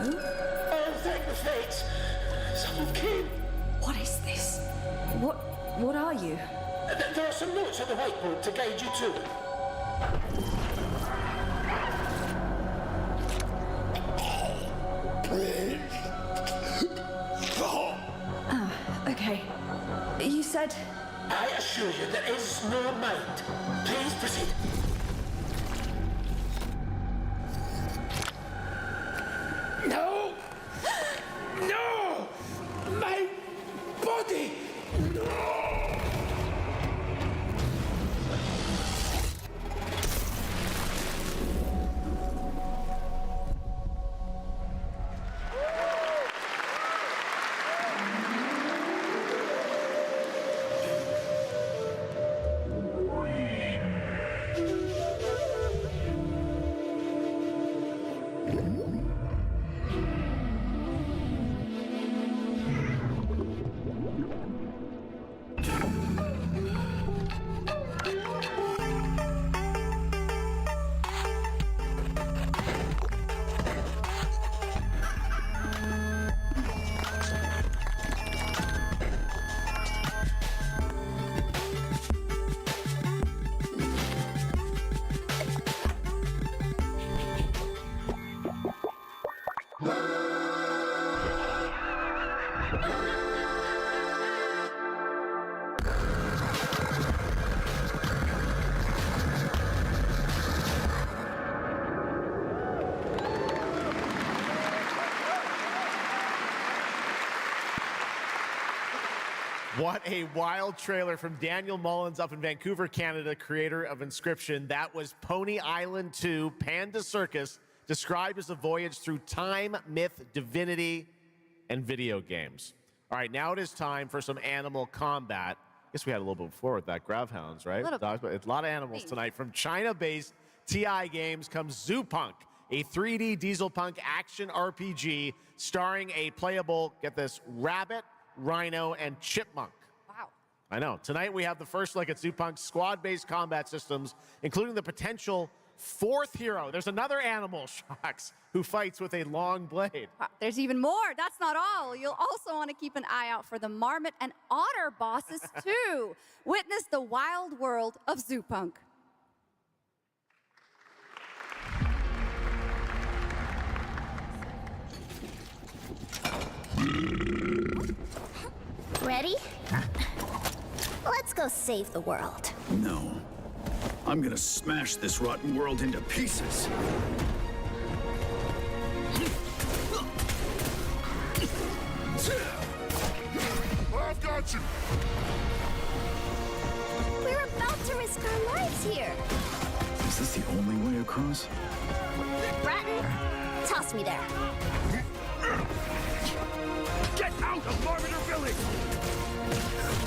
S24: Oh, thank the fates! Someone came!
S21: What is this? What are you?
S24: There are some notes on the whiteboard to guide you to it.
S21: Ah, okay. You said...
S24: I assure you there is no mind. Please proceed. No! No! My body! No!
S8: What a wild trailer from Daniel Mullins up in Vancouver, Canada, creator of Inscription. That was Pony Island 2, Panda Circus, described as a voyage through time, myth, divinity, and video games. All right, now it is time for some animal combat. I guess we had a little bit before with that, Gravhounds, right? It's a lot of animals tonight. From China-based TI Games comes Zoopunk, a 3D diesel punk action RPG starring a playable, get this, rabbit, rhino, and chipmunk.
S12: Wow.
S8: I know. Tonight we have the first look at Zoopunk's squad-based combat systems, including the potential fourth hero. There's another animal, Sjokz, who fights with a long blade.
S12: There's even more. That's not all. You'll also want to keep an eye out for the marmot and otter bosses, too. Witness the wild world of Zoopunk.
S2: Ready? Let's go save the world.
S5: No. I'm gonna smash this rotten world into pieces.
S15: I've got you!
S2: We're about to risk our lives here.
S5: Is this the only way across?
S2: Bratton, toss me there.
S5: Get out of Marviner Village!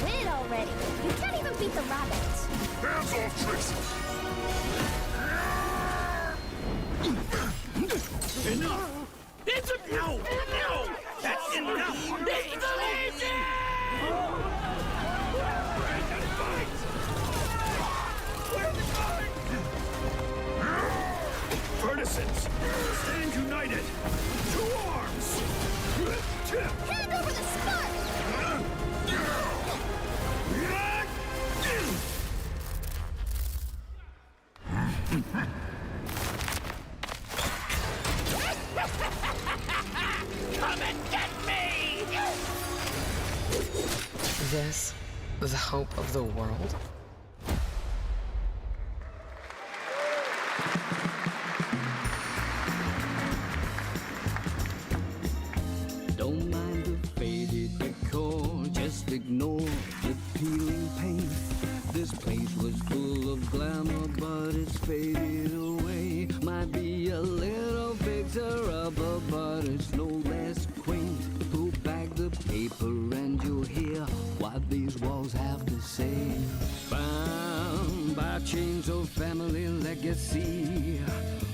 S2: Quit it already. You can't even beat the rabbits.
S15: Hands off, Trixie!
S5: Enough! It's a no! No! That's enough! It's lazy! Partisans, stand united! Two arms!
S2: Hand over the spark!
S16: Come and get me!
S23: This, the hope of the world?
S25: Don't mind the faded decor, just ignore the peeling paint. This place was full of glamour, but it's faded away. Might be a little fixer-upper, but it's no less quaint. Pull back the paper and you'll hear what these walls have to say. Bound by chains of family legacy,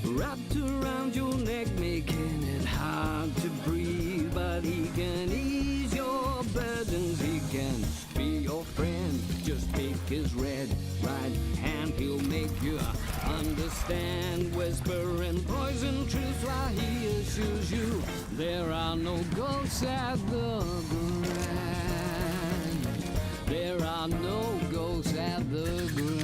S25: wrapped around your neck, making it hard to breathe. But he can ease your burdens, he can be your friend. Just take his red right hand, he'll make you understand. Whisper and poison truth while he assures you there are no ghosts at the Grand. There are no ghosts at the Grand.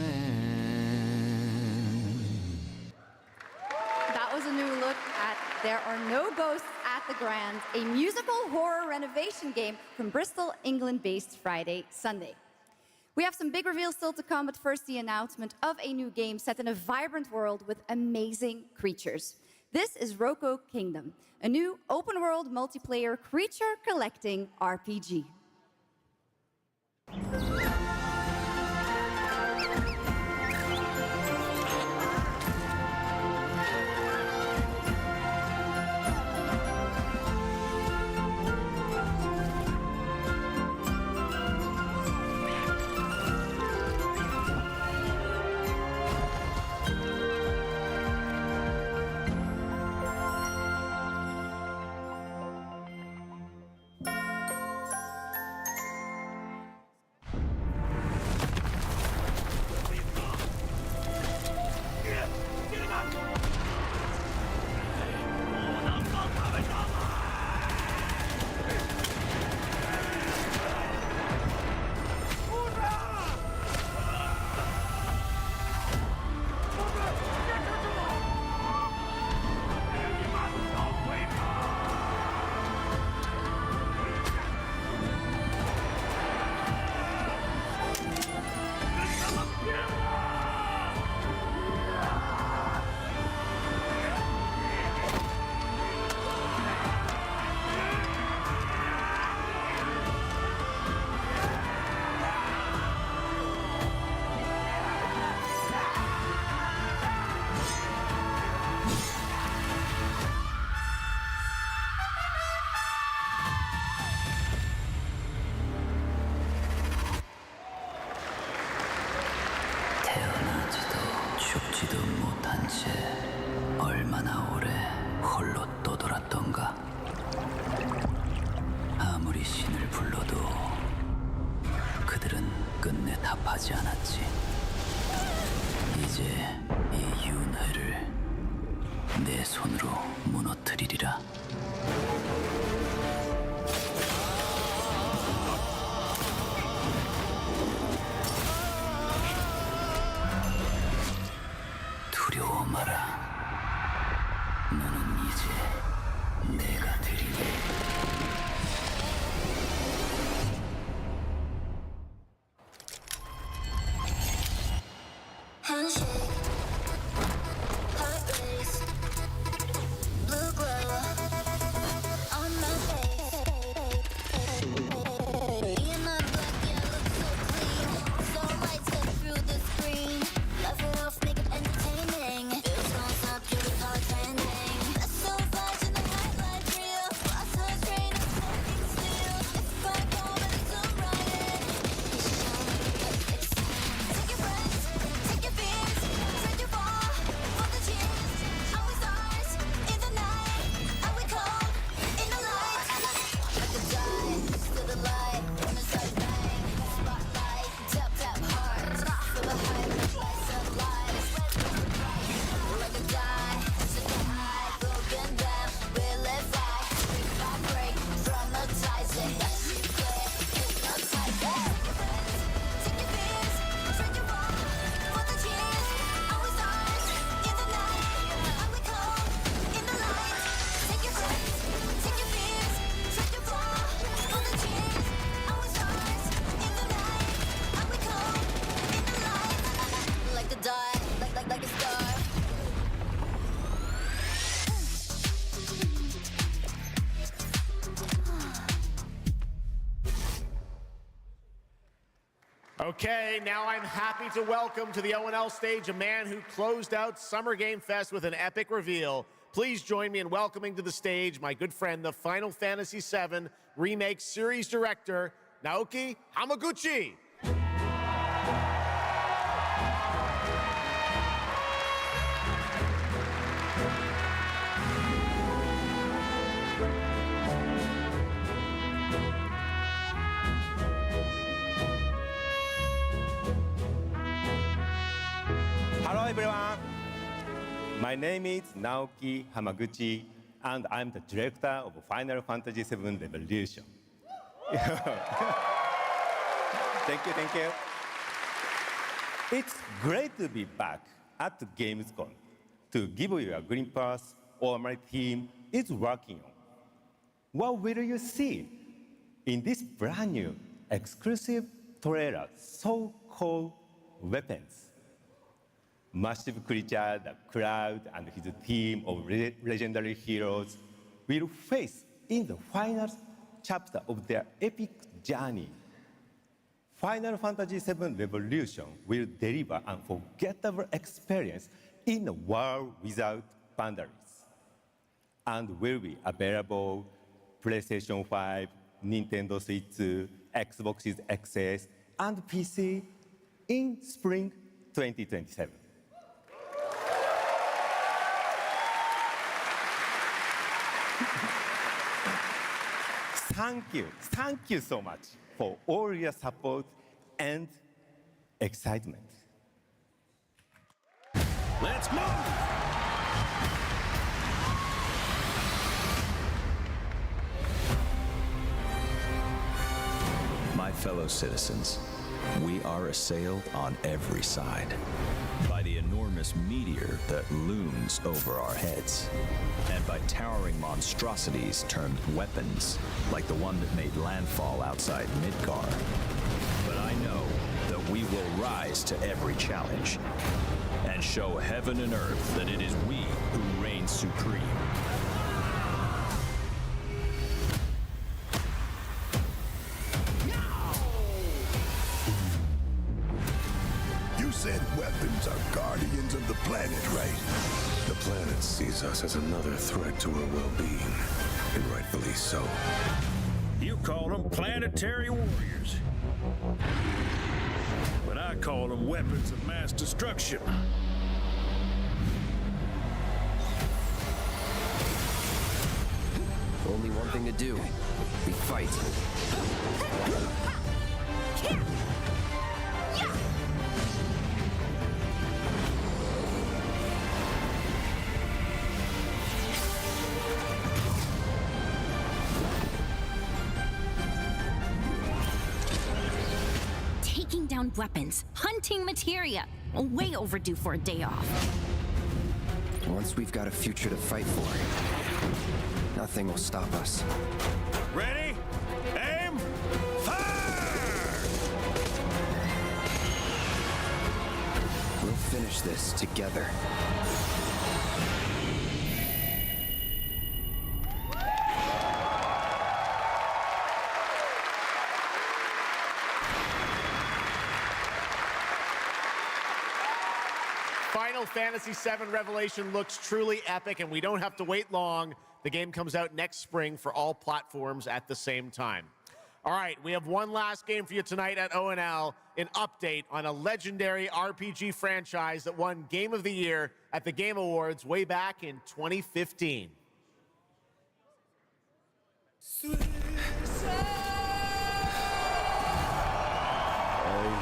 S12: That was a new look at There Are No Ghosts at the Grand, a musical horror renovation game from Bristol, England-based Friday, Sunday. We have some big reveals still to come, but first the announcement of a new game set in a vibrant world with amazing creatures. This is Roko Kingdom, a new open-world multiplayer creature collecting RPG.
S1: 아무리 신을 불러도 그들은 끝내 답하지 않았지. 이제 이 윤회를 내 손으로 무너뜨리리라. 두려워 마라. 너는 이제 내가 되리니.
S8: Okay, now I'm happy to welcome to the ONL stage a man who closed out Summer Game Fest with an epic reveal. Please join me in welcoming to the stage my good friend, the Final Fantasy VII Remake Series Director, Naoki Hamaguchi.
S4: Hello everyone, my name is Naoki Hamaguchi and I'm the director of Final Fantasy VII Revolution. Thank you. It's great to be back at the Gamescom to give you a glimpse of what my team is working on. What will you see in this brand new exclusive trailer so-called Weapons? Massive creature, the Cloud, and his team of legendary heroes will face in the final chapter of their epic journey. Final Fantasy VII Revolution will deliver an unforgettable experience in a world without boundaries, and will be available PlayStation 5, Nintendo Switch, Xbox XS, and PC in spring 2027. Thank you so much for all your support and excitement.
S5: Let's move!
S10: My fellow citizens, we are assailed on every side by the enormous meteor that looms over our heads, and by towering monstrosities termed weapons, like the one that made landfall outside Midgar. But I know that we will rise to every challenge and show heaven and earth that it is we who reign supreme.
S15: You said weapons are guardians of the planet, right?
S19: The planet sees us as another threat to her well-being, and rightfully so.
S5: You call them planetary warriors. But I call them weapons of mass destruction.
S6: Only one thing to do. We fight.
S9: Taking down weapons, hunting materia. Way overdue for a day off.
S6: Once we've got a future to fight for, nothing will stop us.
S5: Ready? Aim! Fire!
S6: We'll finish this together.
S8: Final Fantasy VII Revelation looks truly epic, and we don't have to wait long. The game comes out next spring for all platforms at the same time. All right, we have one last game for you tonight at ONL, an update on a legendary RPG franchise that won Game of the Year at the Game Awards way back in 2015.
S3: I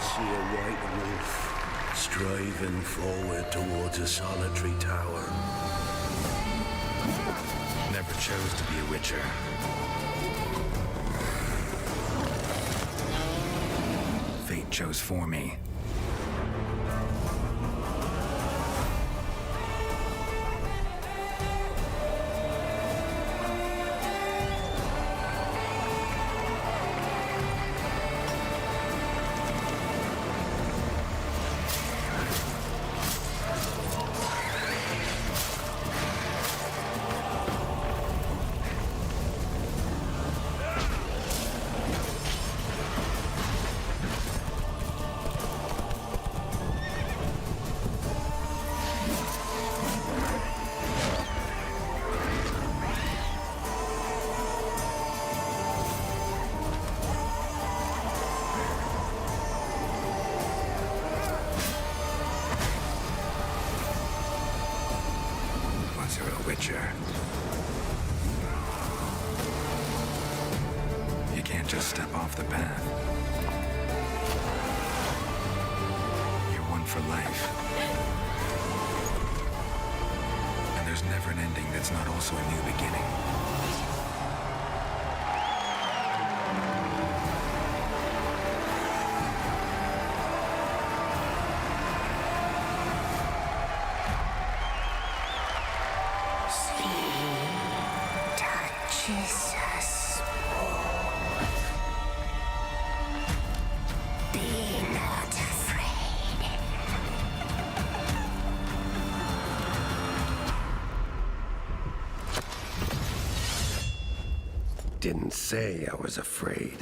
S3: see a white wolf striving forward towards a solitary tower.
S13: Never chose to be a witcher. Fate chose for me. You can't just step off the path. You're one for life. And there's never an ending that's not also a new beginning.
S24: Jesus. Be not afraid.
S3: Didn't say I was afraid.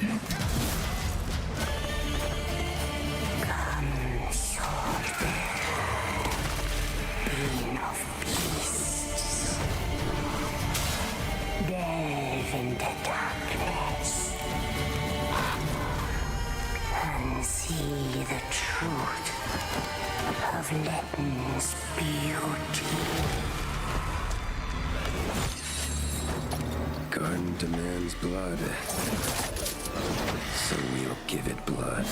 S24: Come, soldier. Being of beasts. Delve into darkness and see the truth of Letton's beauty.
S3: Garden demands blood, so we'll give it blood.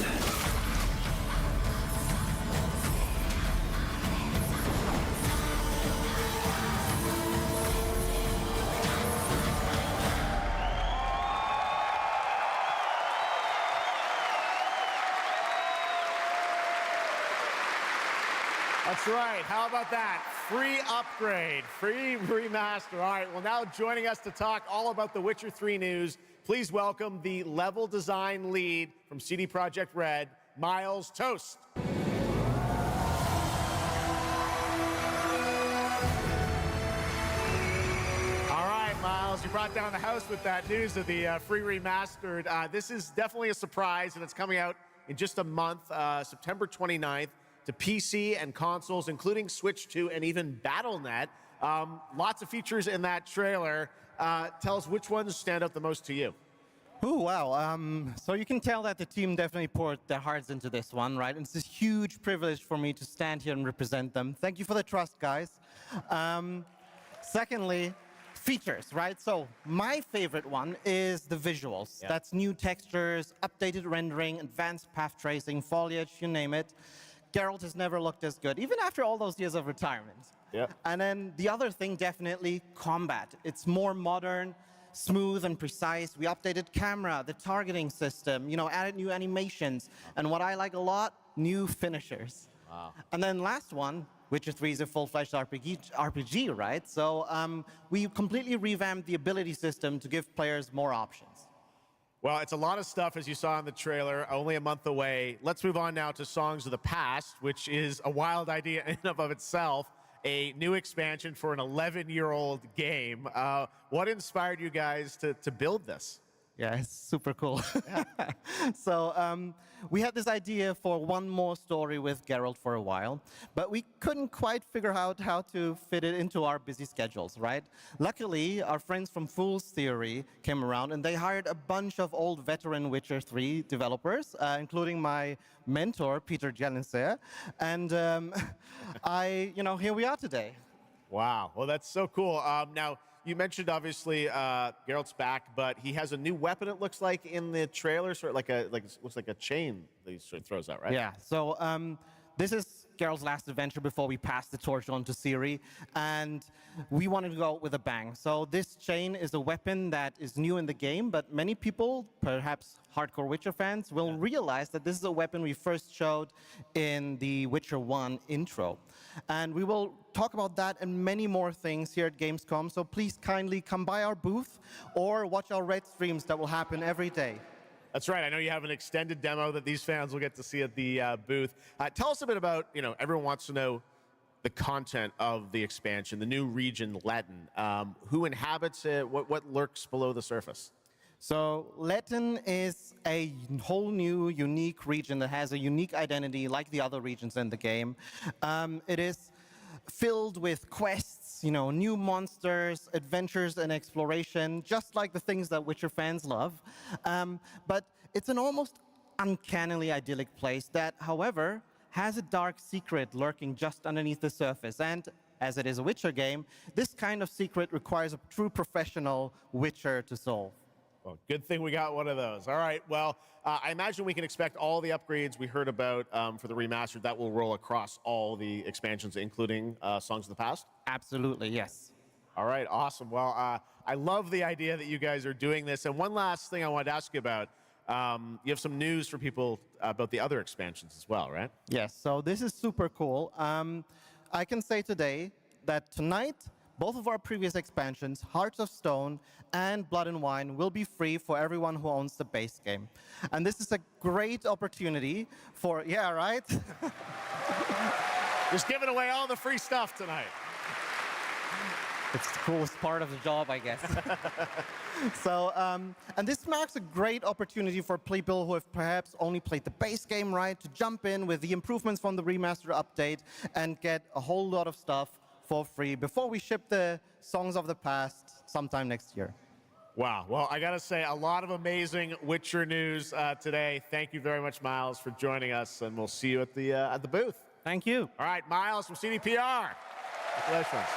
S8: That's right. How about that? Free upgrade, free remaster. All right, well, now joining us to talk all about the Witcher 3 news, please welcome the level design lead from CD Projekt Red, Miles Toast. All right, Miles, you brought down the house with that news of the free remastered. This is definitely a surprise, and it's coming out in just a month, September 29th. To PC and consoles, including Switch 2 and even Battle.net. Lots of features in that trailer. Tell us which ones stand out the most to you.
S14: Oh, wow. So you can tell that the team definitely poured their hearts into this one, right? And it's a huge privilege for me to stand here and represent them. Thank you for the trust, guys. Secondly, features, right? So my favorite one is the visuals.
S8: Yeah.
S14: That's new textures, updated rendering, advanced path tracing, foliage, you name it. Geralt has never looked as good, even after all those years of retirement.
S8: Yep.
S14: And then the other thing, definitely combat. It's more modern, smooth and precise. We updated camera, the targeting system, you know, added new animations. And what I like a lot, new finishers.
S8: Wow.
S14: And then last one, Witcher 3 is a full-fledged RPG, right? So we completely revamped the ability system to give players more options.
S8: Well, it's a lot of stuff, as you saw in the trailer, only a month away. Let's move on now to Songs of the Past, which is a wild idea in and of itself, a new expansion for an 11-year-old game. What inspired you guys to build this?
S14: Yeah, it's super cool. So we had this idea for one more story with Geralt for a while, but we couldn't quite figure out how to fit it into our busy schedules, right? Luckily, our friends from Fool's Theory came around and they hired a bunch of old veteran Witcher 3 developers, including my mentor, Peter Jelenser. And here we are today.
S8: Wow, well, that's so cool. Now, you mentioned, obviously, Geralt's back, but he has a new weapon, it looks like, in the trailer, sort of looks like a chain that he sort of throws out, right?
S14: Yeah, so this is Geralt's last adventure before we pass the torch on to Ciri, and we wanted to go out with a bang. So this chain is a weapon that is new in the game, but many people, perhaps hardcore Witcher fans, will realize that this is a weapon we first showed in the Witcher 1 intro. And we will talk about that and many more things here at Gamescom, so please kindly come by our booth or watch our red streams that will happen every day.
S8: That's right. I know you have an extended demo that these fans will get to see at the booth. Tell us a bit about, everyone wants to know the content of the expansion, the new region, Letten. Who inhabits it? What lurks below the surface?
S14: So Letten is a whole new, unique region that has a unique identity like the other regions in the game. It is filled with quests, new monsters, adventures, and exploration, just like the things that Witcher fans love. But it's an almost uncannily idyllic place that, however, has a dark secret lurking just underneath the surface. And as it is a Witcher game, this kind of secret requires a true professional Witcher to solve.
S8: Well, good thing we got one of those. All right, well, I imagine we can expect all the upgrades we heard about for the remastered. That will roll across all the expansions, including Songs of the Past?
S14: Absolutely, yes.
S8: All right, awesome. Well, I love the idea that you guys are doing this. And one last thing I wanted to ask you about. You have some news for people about the other expansions as well, right?
S14: Yes, so this is super cool. I can say today that tonight, both of our previous expansions, Hearts of Stone and Blood and Wine, will be free for everyone who owns the base game. And this is a great opportunity for, yeah, right?
S8: Just giving away all the free stuff tonight.
S14: It's the coolest part of the job, I guess. So, and this marks a great opportunity for people who have perhaps only played the base game, right, to jump in with the improvements from the remaster update and get a whole lot of stuff for free before we ship the Songs of the Past sometime next year.
S8: Wow. Well, I got to say, a lot of amazing Witcher news today. Thank you very much, Miles, for joining us, and we'll see you at the booth.
S14: Thank you.
S8: All right, Miles from CDPR. Congratulations.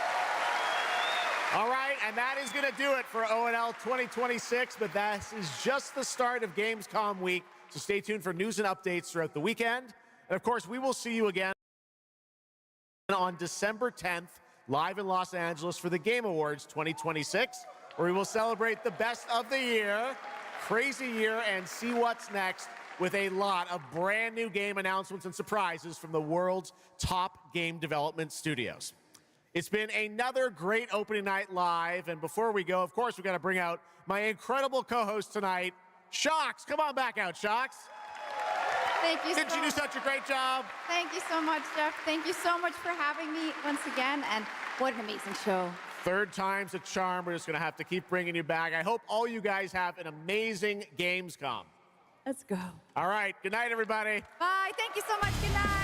S8: All right, and that is going to do it for ONL 2026, but that is just the start of Gamescom week, so stay tuned for news and updates throughout the weekend. And, of course, we will see you again on December 10th, live in Los Angeles for the Game Awards 2026, where we will celebrate the best of the year, crazy year, and see what's next with a lot of brand new game announcements and surprises from the world's top game development studios. It's been another great opening night live, and before we go, of course, we've got to bring out my incredible co-host tonight, Sjokz. Come on back out, Sjokz.
S12: Thank you.
S8: Didn't you do such a great job?
S12: Thank you so much, Geoff. Thank you so much for having me once again, and what an amazing show.
S8: Third time's a charm. We're just going to have to keep bringing you back. I hope all you guys have an amazing Gamescom.
S12: Let's go.
S8: All right. Good night, everybody.
S12: Bye. Thank you so much. Good night.